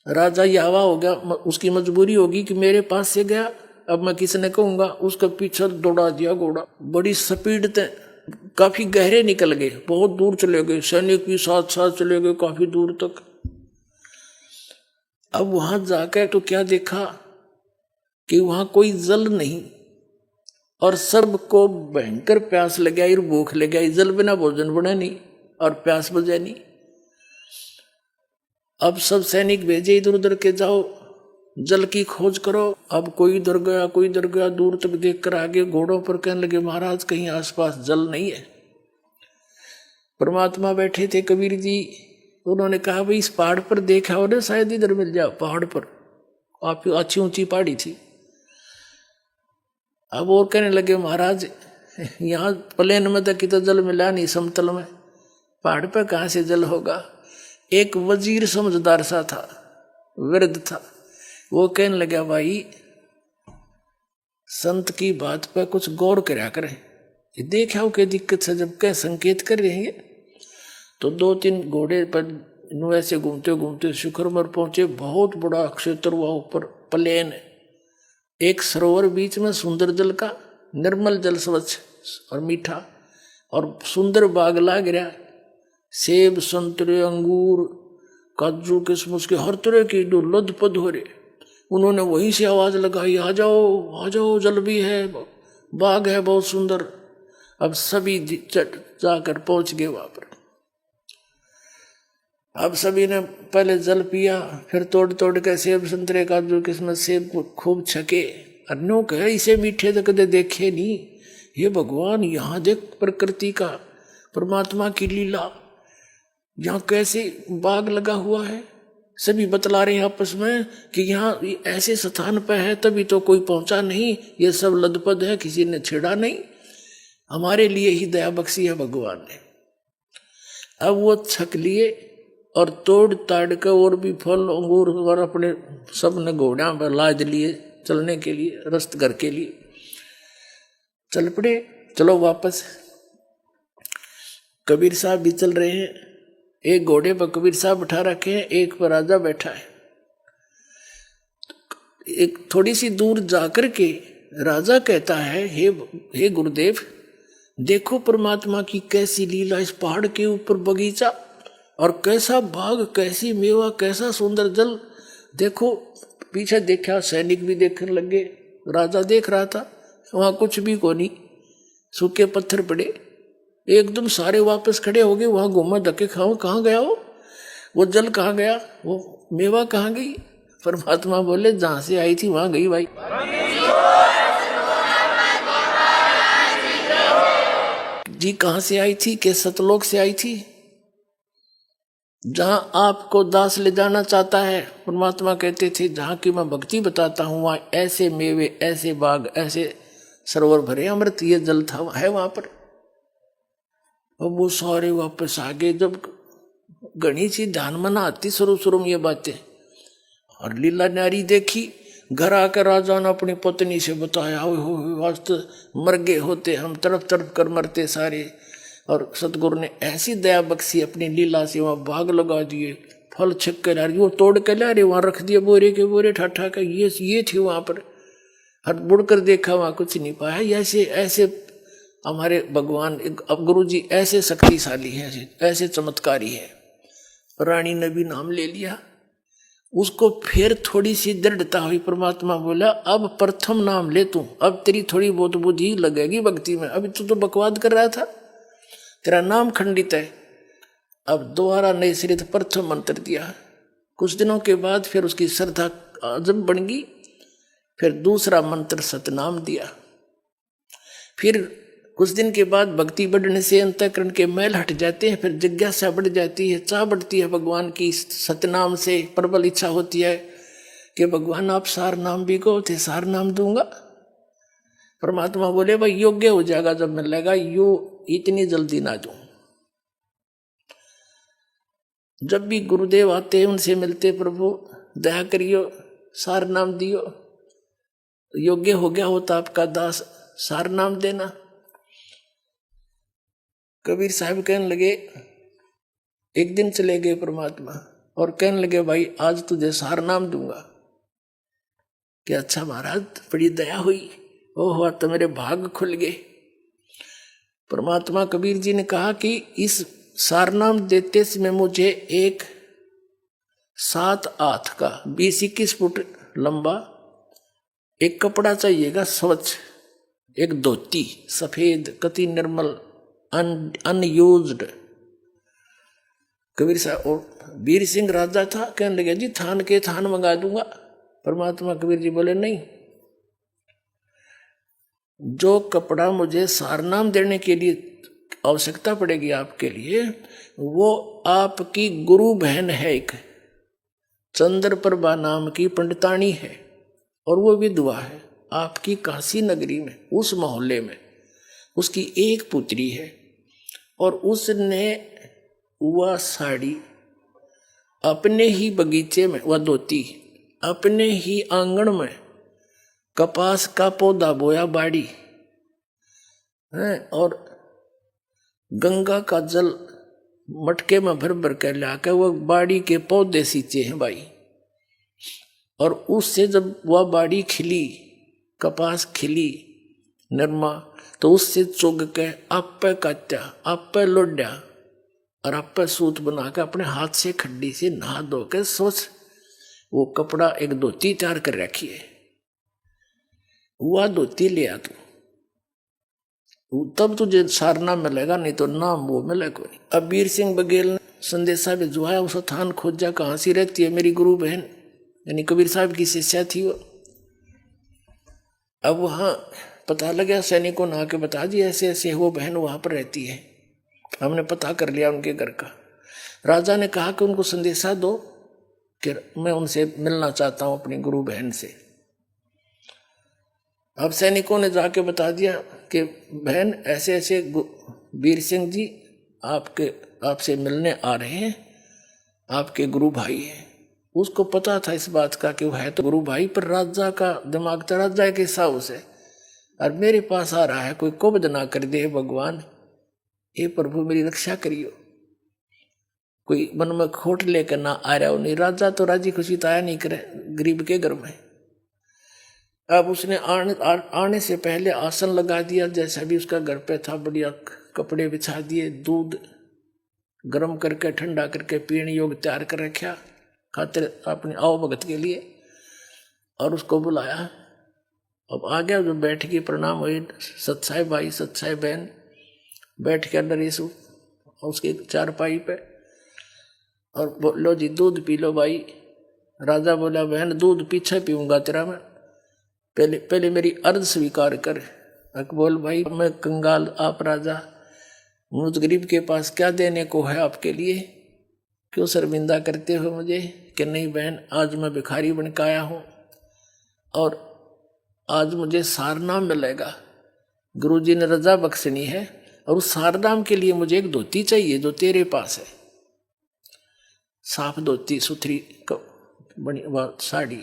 राजा यावा हो गया, उसकी मजबूरी होगी कि मेरे पास से गया, अब मैं किसने कहूंगा। उसका पीछे दौड़ा दिया घोड़ा, बड़ी स्पीड से, काफी गहरे निकल गए, बहुत दूर चले गए, सैनिक भी साथ साथ चले गए काफी दूर तक। अब वहां जाकर तो क्या देखा कि वहां कोई जल नहीं और सबको भयंकर प्यास लग गया, भूख लग गई, जल बिना भोजन बने नहीं और प्यास बुझे नहीं। अब सब सैनिक भेजे इधर उधर के, जाओ जल की खोज करो। अब कोई इधर गया, दूर तक देखकर आगे घोड़ों पर कहने लगे महाराज कहीं आसपास जल नहीं है। परमात्मा बैठे थे कबीर जी, उन्होंने कहा भाई इस पहाड़ पर देखा हो ना, शायद इधर मिल जाओ। पहाड़ पर आप अच्छी ऊंची पहाड़ी थी। अब और कहने लगे महाराज यहाँ प्लेन में तो कितना जल मिला नहीं, समतल में, पहाड़ पर कहाँ से जल होगा। एक वजीर समझदार सा था, वृद्ध था, वो कहने लगा भाई संत की बात पर कुछ गौर करा करें, देखा हो क्या दिक्कत से, जब कह संकेत कर रहे हैं। तो 2-3 घोड़े पर ऐसे घूमते घूमते शिखर पर पहुंचे। बहुत बड़ा क्षेत्र हुआ, ऊपर प्लेन, एक सरोवर बीच में, सुंदर जल का, निर्मल जल, स्वच्छ और मीठा, और सुंदर बाग लाग रहा, सेब संतरे अंगूर काजू किशमिश के हर तरह की जो लदपद हो रहे। उन्होंने वहीं से आवाज लगाई, आ जाओ जल भी है, बाग है बहुत सुंदर। अब सभी जाकर पहुंच गए वहां पर। अब सभी ने पहले जल पिया, फिर तोड़ तोड़ के सेब संतरे काजू किस्मत सेब को खूब छके। अन्यों कहे इसे मीठे तो कदे देखे नहीं, ये भगवान यहाँ देख प्रकृति का, परमात्मा की लीला, यहाँ कैसे बाग लगा हुआ है। सभी बतला रहे हैं आपस में कि यहाँ ऐसे स्थान पर है तभी तो कोई पहुंचा नहीं, ये सब लदपद है, किसी ने छेड़ा नहीं, हमारे लिए ही दया बख्शी है भगवान ने। अब वो छक लिए और तोड़ ताड़ के और भी फल अंगूर और अपने सब ने घोड़ा पर लाद लिए चलने के लिए, रस्त घर के लिए चल पड़े। चलो वापस। कबीर साहब भी चल रहे हैं, एक घोड़े पर कबीर साहब बैठा रखे हैं, एक पर राजा बैठा है। एक थोड़ी सी दूर जाकर के राजा कहता है, हे गुरुदेव, देखो परमात्मा की कैसी लीला, इस पहाड़ के ऊपर बगीचा और कैसा बाग, कैसी मेवा, कैसा सुंदर जल। देखो पीछे देखा, सैनिक भी देखने लगे, राजा देख रहा था, वहां कुछ भी को नहीं, सूखे पत्थर पड़े। एकदम सारे वापस खड़े हो गए, वहां घूमा धक्के खाओ, कहाँ गया वो जल कहाँ गया, वो मेवा कहाँ गई। परमात्मा बोले जहां से आई थी वहां गई भाई। जी कहां से आई थी? के सतलोक से आई थी, जहां आपको दास ले जाना चाहता है। परमात्मा कहते थे जहां की मैं भक्ति बताता हूं वहां ऐसे मेवे, ऐसे बाग, ऐसे सरोवर भरे, अमृत ये जल था है वहां पर। अब वो सारे वापस आ गए। जब गणी सी ध्यान मना आती शुरू में ये बातें, और लीला नारी देखी, घर आकर राजा ने अपनी पत्नी से बताया, हो वास्तव मर गए होते हम, तरफ तरफ कर मरते सारे। और सतगुरु ने ऐसी दया बख्शी अपनी लीला से, वहां बाग लगा दिए, फल छिक के ला रही, वो तोड़ के ला रहे, वहां रख दिए बोरे के बोरे ठाठा का, ये थे वहां पर। हर बुड़ कर देखा वहां कुछ नहीं पाया। ऐसे ऐसे हमारे भगवान, अब गुरु जी ऐसे शक्तिशाली है, ऐसे चमत्कारी है। रानी ने भी नाम ले लिया, उसको फिर थोड़ी सी दृढ़ता हुई। परमात्मा बोला अब प्रथम नाम ले तू, अब तेरी थोड़ी बहुत बुद्धि लगेगी भक्ति में, अभी तू तो बकवाद कर रहा था, तेरा नाम खंडित है। अब दोबारा नए सिरे प्रथम मंत्र दिया। कुछ दिनों के बाद फिर उसकी श्रद्धा आजम बन गई, फिर दूसरा मंत्र सतनाम दिया। फिर कुछ दिन के बाद भक्ति बढ़ने से अंतःकरण के मैल हट जाते हैं, फिर जिज्ञासा बढ़ जाती है, चाह बढ़ती है भगवान की। सतनाम से प्रबल इच्छा होती है कि भगवान आप सार नाम भी को थे, सार नाम दूंगा। परमात्मा बोले भाई योग्य हो जाएगा जब मिलेगा, यो इतनी जल्दी ना दूं। जब भी गुरुदेव आते हैं उनसे मिलते, प्रभु दया करियो, सार नाम दियो, योग्य हो गया होता आपका दास, सार नाम देना। कबीर साहब कहने लगे, एक दिन चले गए परमात्मा और कहने लगे भाई आज तुझे सार नाम दूंगा। कि अच्छा महाराज बड़ी दया हुई, ओह तो मेरे भाग खुल गए। परमात्मा कबीर जी ने कहा कि इस सार नाम देते समय मुझे एक 7 हाथ का 20-21 फुट लंबा एक कपड़ा चाहिएगा स्वच्छ, एक धोती सफेद कति निर्मल अनयूज्ड। कबीर साहब और वीर सिंह राजा था, कहने लगे जी थान के थान मंगा दूंगा। परमात्मा कबीर जी बोले नहीं, जो कपड़ा मुझे सारनाम देने के लिए आवश्यकता पड़ेगी आपके लिए, वो आपकी गुरु बहन है, एक चंद्रप्रभा नाम की पंडितानी है, और वो विधवा है आपकी काशी नगरी में, उस मोहल्ले में उसकी एक पुत्री है। और उसने वह साड़ी अपने ही बगीचे में, वह धोती अपने ही आंगन में कपास का पौधा बोया बाड़ी है, और गंगा का जल मटके में भर भर कर लाकर वह बाड़ी के पौधे सींचे हैं भाई। और उससे जब वह बाड़ी खिली, कपास खिली, निर्मा, तो उससे चुग के आप पे कात्या, आप पे लोड्या और आप पे सूत बना के अपने हाथ से खड्डी से नहा धो के सोच वो कपड़ा एक धोती तैयार कर रखी है, वह धोती लिया तू, तब तुझे सारना मिलेगा, नहीं तो नाम वो मिलेगा कोई। अब वीर सिंह बघेल ने संदेशा भिजवाया, उस थान खोजा कहाँ सी रहती है मेरी गुरु बहन, यानी कबीर साहब की शिष्या थी वो। अब वहाँ पता लगा, सैनिकों ने आके बता दिया ऐसे ऐसे वो बहन वहाँ पर रहती है, हमने पता कर लिया उनके घर का। राजा ने कहा कि उनको संदेशा दो कि मैं उनसे मिलना चाहता हूँ अपनी गुरु बहन से। अब सैनिकों ने जाके बता दिया कि बहन ऐसे ऐसे वीर सिंह जी आपसे मिलने आ रहे हैं, आपके गुरु भाई हैं। उसको पता था इस बात का कि वो है तो गुरु भाई, पर राजा का दिमाग तो राजा के हिसाब से, और मेरे पास आ रहा है, कोई कुबद ना कर दे भगवान, हे प्रभु मेरी रक्षा करियो, कोई मन में खोट लेकर ना आ रहा हो। नहीं, राजा तो राजी खुशी तो आया नहीं करे गरीब के घर में। अब उसने आने से पहले आसन लगा दिया, जैसा भी उसका घर पे था, बढ़िया कपड़े बिछा दिए, दूध गर्म करके ठंडा करके पीने योग्य तैयार कर रखा खातिर अपने आओ भगत के लिए, और उसको बुलाया। अब आ गया, जो बैठ के प्रणाम हुए, सत्साई भाई सत्साई बहन बैठ के नरेश उसके चारपाई पे, और बोलो जी दूध पी लो भाई। राजा बोला बहन दूध पीछे पीऊंगा तेरा मैं, पहले मेरी अर्ज स्वीकार कर। बोल भाई मैं कंगाल, आप राजा, मुझ गरीब के पास क्या देने को है आपके लिए, क्यों शर्मिंदा करते हो मुझे। कि नहीं बहन, आज मैं भिखारी बन के आया हूँ और आज मुझे सारनाम मिलेगा, गुरुजी ने रजा बख्शनी है, और उस सारनाम के लिए मुझे एक धोती चाहिए जो तेरे पास है, साफ धोती सुथरी बनी साड़ी।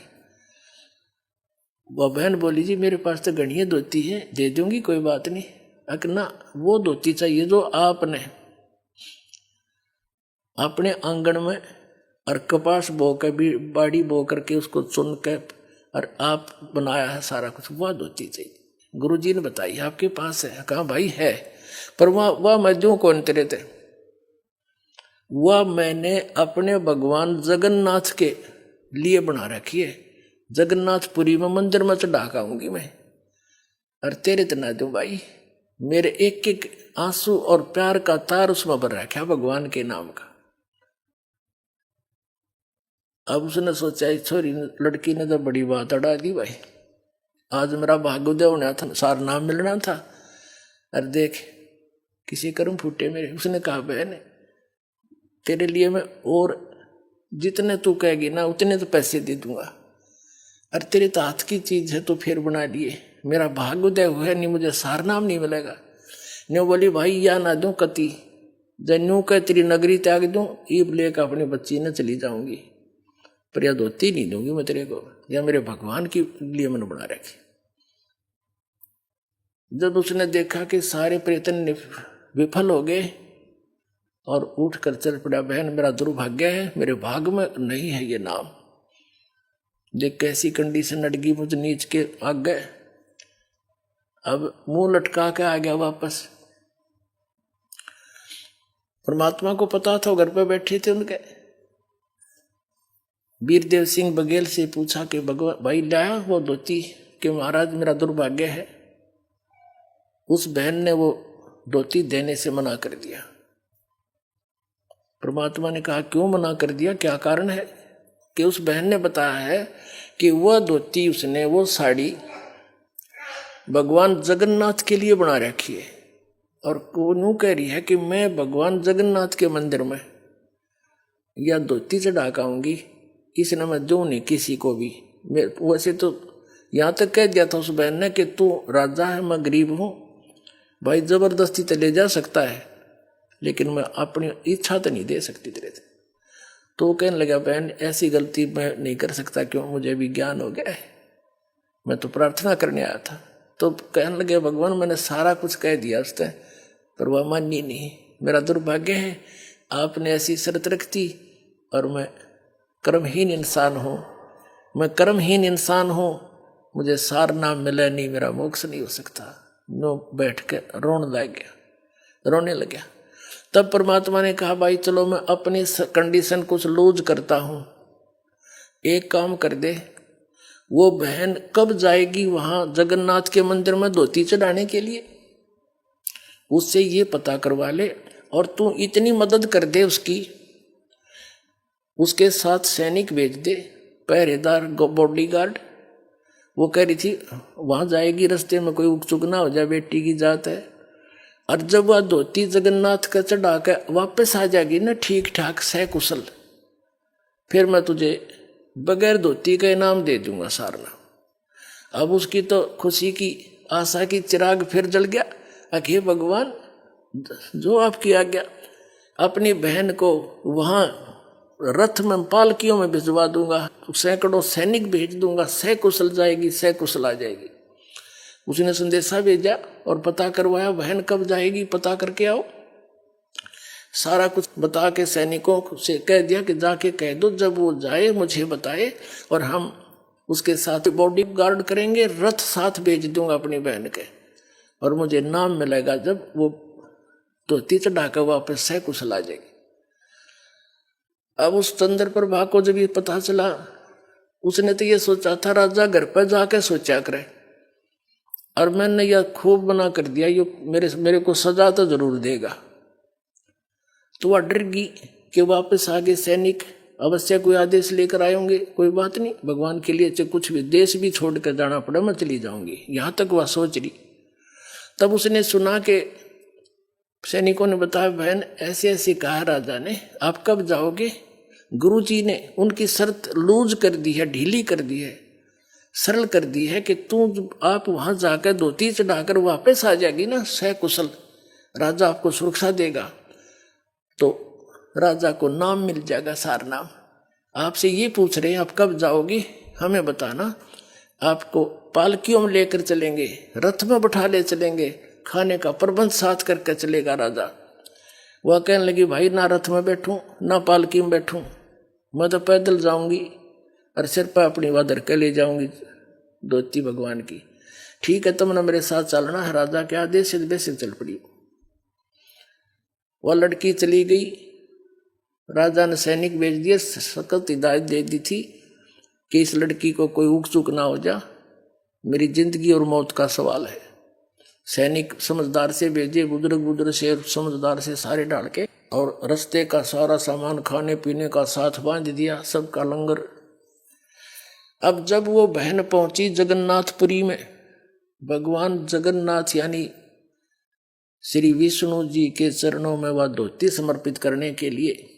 वह बहन बोली जी मेरे पास तो गणिया धोती है, दे दूंगी कोई बात नहीं। अकना वो धोती चाहिए जो आपने अपने आंगन में और कपास बो कर भी बाड़ी बो करके उसको चुन के और आप बनाया है सारा कुछ, वह धोती चाहिए। गुरुजी ने बताई आपके पास है, कहा भाई है, पर वह मैं दूं कौन तेरे थे, वह मैंने अपने भगवान जगन्नाथ के लिए बना रखी है, जगन्नाथपुरी में मंदिर में चढ़ा आऊंगी मैं, और तेरे तना दूं भाई। मेरे एक एक आंसू और प्यार का तार उसमें भर रखा भगवान के नाम का। अब उसने सोचा छोरी लड़की ने तो बड़ी बात अड़ा दी भाई, आज मेरा भाग्योदय होना था, सार नाम मिलना था, और देख किसी कर्म फूटे मेरे। उसने कहा बहन तेरे लिए मैं और जितने तू कहेगी ना उतने तो पैसे दे दूंगा, और तेरे तो हाथ की चीज है तो फिर बना लिए, मेरा भाग्योदय हुआ नहीं, मुझे सार नाम नहीं मिलेगा। न्यू बोली भाई या ना दूं कति, जन्यू कह तेरी नगरी त्याग दूं, ईब लेकर अपनी बच्ची ने चली जाऊंगी, पर यह धोती नहीं दूंगी मैं तेरे को, या मेरे भगवान के लिए मैंने बना रखी। जब उसने देखा कि सारे प्रयत्न विफल हो गए और उठ कर चल पड़ा, बहन मेरा दुर्भाग्य है, मेरे भाग में नहीं है ये नाम। देख कैसी कंडीशन अटगी मुझ नीच के आ गए। अब मुंह लटका के आ गया वापस। परमात्मा को पता था, घर पे बैठे थे उनके। वीरदेव सिंह बघेल से पूछा कि भाई लाया वो धोती, कि महाराज मेरा दुर्भाग्य है। उस बहन ने वो धोती देने से मना कर दिया। परमात्मा ने कहा क्यों मना कर दिया, क्या कारण है? कि उस बहन ने बताया है कि वह धोती उसने वो साड़ी भगवान जगन्नाथ के लिए बना रखी है, और वो यूं कह रही है कि मैं भगवान जगन्नाथ के मंदिर में या धोती चढ़ा के आऊंगी, इसने मैं दूं नहीं किसी को भी। वैसे तो यहाँ तक कह दिया था उस बहन ने कि तू राजा है, मैं गरीब हूँ भाई, जबरदस्ती तो ले जा सकता है, लेकिन मैं अपनी इच्छा तो नहीं दे सकती तेरे से। तो वो कहने लगा बहन ऐसी गलती मैं नहीं कर सकता, क्यों, मुझे भी ज्ञान हो गया है, मैं तो प्रार्थना करने आया था। तो कहने लगे भगवान मैंने सारा कुछ कह दिया उसने, पर वह मानी नहीं। मेरा दुर्भाग्य है, आपने ऐसी शर्त रख दी, और मैं कर्महीन इंसान हूँ, मैं कर्महीन इंसान हूँ, मुझे सार नाम मिला नहीं, मेरा मोक्ष नहीं हो सकता। नो बैठ के रोने लग गया। तब परमात्मा ने कहा भाई चलो मैं अपनी कंडीशन कुछ लूज करता हूं, एक काम कर दे, वो बहन कब जाएगी वहां जगन्नाथ के मंदिर में धोती चढ़ाने के लिए, उससे ये पता करवा ले और तू इतनी मदद कर दे उसकी, उसके साथ सैनिक भेज दे, पहरेदार बॉडीगार्ड। वो कह रही थी वहां जाएगी, रास्ते में कोई उकचुक ना हो जाए, बेटी की जात है। और जब वह धोती जगन्नाथ का चढ़ा के वापस आ जाएगी ना ठीक ठाक सकुशल, फिर मैं तुझे बगैर धोती का इनाम दे दूंगा सारना। अब उसकी तो खुशी की आशा की चिराग फिर जल गया। अखे भगवान जो आपकी आज्ञा, अपनी बहन को वहां रथ में पालकियों में भिजवा दूंगा, सैकड़ों सैनिक भेज दूंगा, सकुशल जाएगी, सकुशल आ जाएगी। उसने संदेशा भेजा और पता करवाया बहन कब जाएगी, पता करके आओ। सारा कुछ बता के सैनिकों से कह दिया कि जाके कह दो जब वो जाए मुझे बताए, और हम उसके साथ बॉडी गार्ड करेंगे, रथ साथ भेज दूंगा अपनी बहन के, और मुझे नाम मिलेगा जब वो धोती चढ़ाकर वापस सकुशल आ जाएगी। अब उस चंद्र प्रभा को जब ये पता चला, उसने तो ये सोचा था राजा घर पर जाके सोचा करे, और मैंने यह खूब बना कर दिया, ये मेरे को सजा तो जरूर देगा। तो वह डर गई कि वापस आगे सैनिक अवश्य कोई आदेश लेकर आए होंगे, कोई बात नहीं, भगवान के लिए चाहे कुछ भी देश भी छोड़ कर जाना पड़ा मैं चली जाऊंगी, यहां तक वह सोच रही। तब उसने सुना कि सैनिकों ने बताया बहन ऐसे ऐसे कहा राजा ने, आप कब जाओगे। गुरुजी ने उनकी शर्त लूज कर दी है, ढीली कर दी है, सरल कर दी है कि तू आप वहां जाकर धोती चढ़ाकर वापस आ जाएगी ना सकुशल, राजा आपको सुरक्षा देगा, तो राजा को नाम मिल जाएगा सार नाम। आपसे ये पूछ रहे हैं आप कब जाओगे, हमें बताना, आपको पालकियों में लेकर चलेंगे, रथ में बैठा ले चलेंगे, खाने का प्रबंध साथ करके चलेगा राजा। वह कहने लगी भाई ना रथ में बैठूं ना पालकी में बैठूं, मैं तो पैदल जाऊंगी और सिर पर अपनी वादर के ले जाऊंगी धोती भगवान की। ठीक है तुमने मेरे साथ चलना है, राजा के आदेश से वैसे चल पड़ी। वह लड़की चली गई, राजा ने सैनिक भेज दिए, सख्त हिदायत दे दी थी कि इस लड़की को कोई उक चूक ना हो जा, मेरी जिंदगी और मौत का सवाल है। सैनिक समझदार से भेजे, बुजुर्ग से समझदार से सारे डाल के, और रास्ते का सारा सामान खाने पीने का साथ बांध दिया, सबका लंगर। अब जब वो बहन पहुंची जगन्नाथपुरी में, भगवान जगन्नाथ यानी श्री विष्णु जी के चरणों में वह धोती समर्पित करने के लिए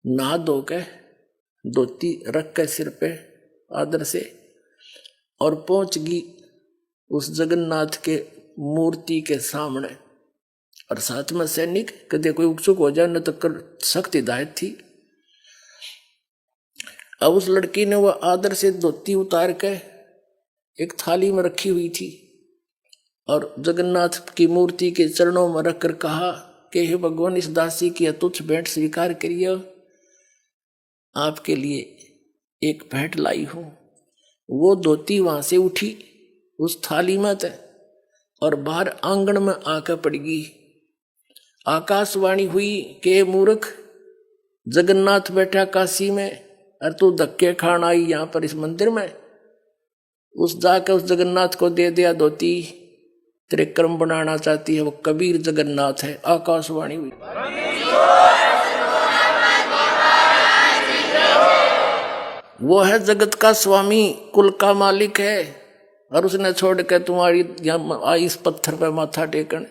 नहा धो के धोती रख के सिर पे आदर से, और पहुंच गई उस जगन्नाथ के मूर्ति के सामने, और साथ में सैनिक कदे कोई उत्सुक हो जाए न तो कर सख्त हिदायत थी। अब उस लड़की ने वह आदर से धोती उतार के एक थाली में रखी हुई थी, और जगन्नाथ की मूर्ति के चरणों में रखकर कहा कि हे भगवान इस दासी की तुच्छ भेंट स्वीकार करिए, आपके लिए एक भेंट लाई हूं। वो धोती वहां से उठी उस थाली में थे और बाहर आंगन में आकर पड़ गई। आकाशवाणी हुई कि मूर्ख, जगन्नाथ बैठा काशी में और तू धक्के खान आई यहां पर इस मंदिर में। उस जाकर उस जगन्नाथ को दे दिया धोती, तेरे कर्म बनाना चाहती है, वो कबीर जगन्नाथ है। आकाशवाणी हुई। वो है जगत का स्वामी, कुल का मालिक है, और उसने छोड़ के तुम्हारी यहाँ आई इस पत्थर पर माथा टेकन,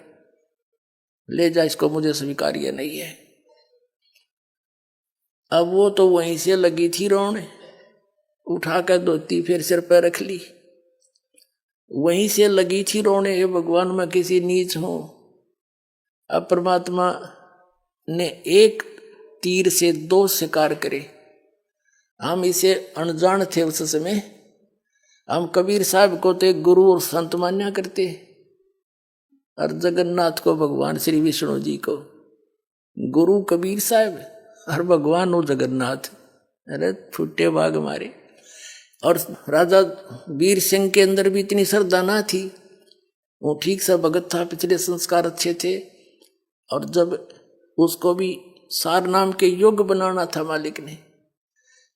ले जा इसको, मुझे स्वीकार्य नहीं है। अब वो तो वहीं से लगी थी रोने, उठाकर धोती फिर सिर पर रख ली, वहीं से लगी थी रोने, हे भगवान मैं किसी नीच हूं। अब परमात्मा ने एक तीर से दो शिकार करे। हम इसे अनजान थे उस समय, हम कबीर साहब को तो गुरु और संत मान्या करते, और जगन्नाथ को भगवान श्री विष्णु जी को गुरु कबीर साहब और भगवान हो जगन्नाथ। अरे छुट्टे बाग मारे। और राजा वीर सिंह के अंदर भी इतनी श्रद्धा ना थी, वो ठीक सा भगत था, पिछले संस्कार अच्छे थे, और जब उसको भी सार नाम के योग्य बनाना था मालिक ने,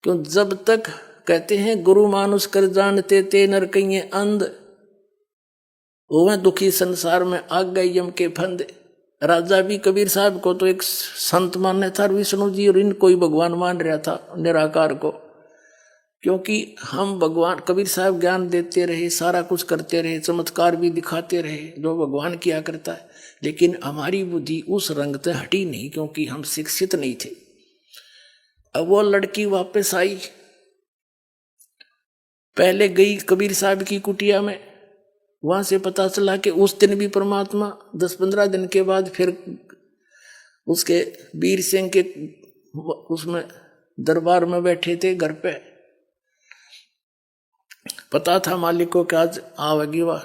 क्यों जब तक कहते हैं गुरु मानुष कर जानते ते नर कहिए अंध, वो दुखी संसार में आ गए यम के फंद। राजा भी कबीर साहब को तो एक संत मानने था, विष्णु जी और इनको ही भगवान मान रहा था, निराकार को, क्योंकि हम भगवान, कबीर साहब ज्ञान देते रहे, सारा कुछ करते रहे, चमत्कार भी दिखाते रहे जो भगवान किया करता है, लेकिन हमारी बुद्धि उस रंग से हटी नहीं, क्योंकि हम शिक्षित नहीं थे। अब वो लड़की वापस आई, पहले गई कबीर साहब की कुटिया में, वहां से पता चला कि उस दिन भी परमात्मा 10-15 दिन के बाद फिर उसके वीर सिंह के उसमें दरबार में बैठे थे घर पे। पता था मालिक को कि आज आवेगी, वह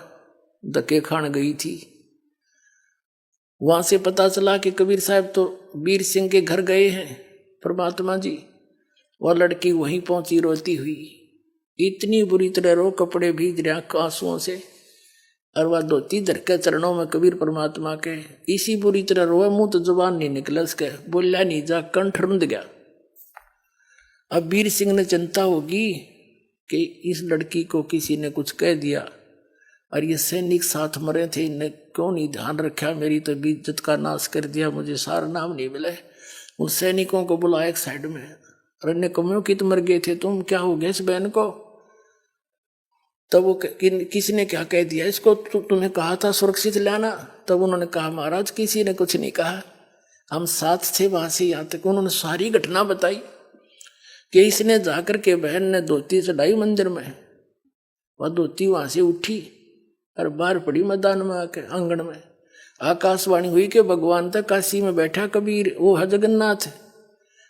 धक्के खान गई थी। वहां से पता चला कि कबीर साहब तो वीर सिंह के घर गए हैं परमात्मा जी। वह लड़की वहीं पहुंची रोती हुई, इतनी बुरी तरह रो, कपड़े भीज रहे आंसुओं से, और वह धोती धर के चरणों में कबीर परमात्मा के इसी बुरी तरह रोए, मुंह तो जुबान नहीं निकला उसके, बोला नहीं जा, कंठ रुंध गया। अब वीर सिंह ने चिंता होगी कि इस लड़की को किसी ने कुछ कह दिया, और ये सैनिक साथ मरे थे, इन्हें क्यों नहीं ध्यान रखा, मेरी तो इज्जत का नाश कर दिया, मुझे सारा नाम नहीं मिले। उन सैनिकों को बुलाया एक साइड में, अरे कमियों की तो मर गए थे तुम, क्या हो गया इस बहन को? तब वो किसी ने क्या कह दिया इसको, तुम्हें कहा था सुरक्षित लाना। तब उन्होंने कहा महाराज किसी ने कुछ नहीं कहा, हम साथ थे वहां से यहाँ तक। उन्होंने सारी घटना बताई कि इसने जाकर के बहन ने धोती चढ़ाई मंदिर में, वह धोती वहां से उठी और बाहर पड़ी मैदान में आके आंगन में। आकाशवाणी हुई कि भगवान तक काशी में बैठा कबीर, वो है जगन्नाथ,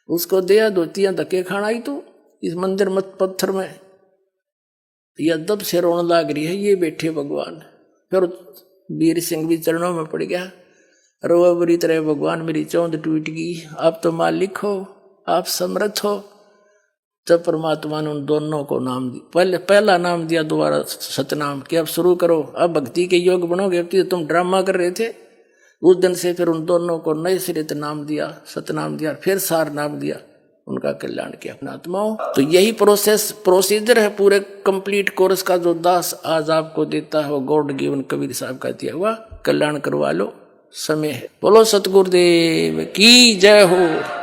उसको दिया धोतियां धक्के खाना आई तू इस मंदिर मत पत्थर में। यह दब से रोने लाग रही है, ये बैठे भगवान। फिर वीर सिंह भी चरणों में पड़ गया, रो बुरी तरह, भगवान मेरी चौंध टूट गई, आप तो मालिक हो, आप समर्थ हो। जब परमात्मा ने उन दोनों को नाम दिया, पहला नाम दिया, दोबारा सतनाम, कि अब शुरू करो, अब भक्ति के योग बनोगे। अब तो तुम ड्रामा कर रहे थे। उस दिन से फिर उन दोनों को नए सिरे से नाम दिया, सतनाम दिया, फिर सार नाम दिया, उनका कल्याण किया अपना आत्माओं। तो यही प्रोसीजर है पूरे कंप्लीट कोर्स का, जो दास आज आपको देता है वो गॉड गिवन कबीर साहब का दिया हुआ। कल्याण करवा लो, समय है। बोलो सतगुरुदेव की जय हो।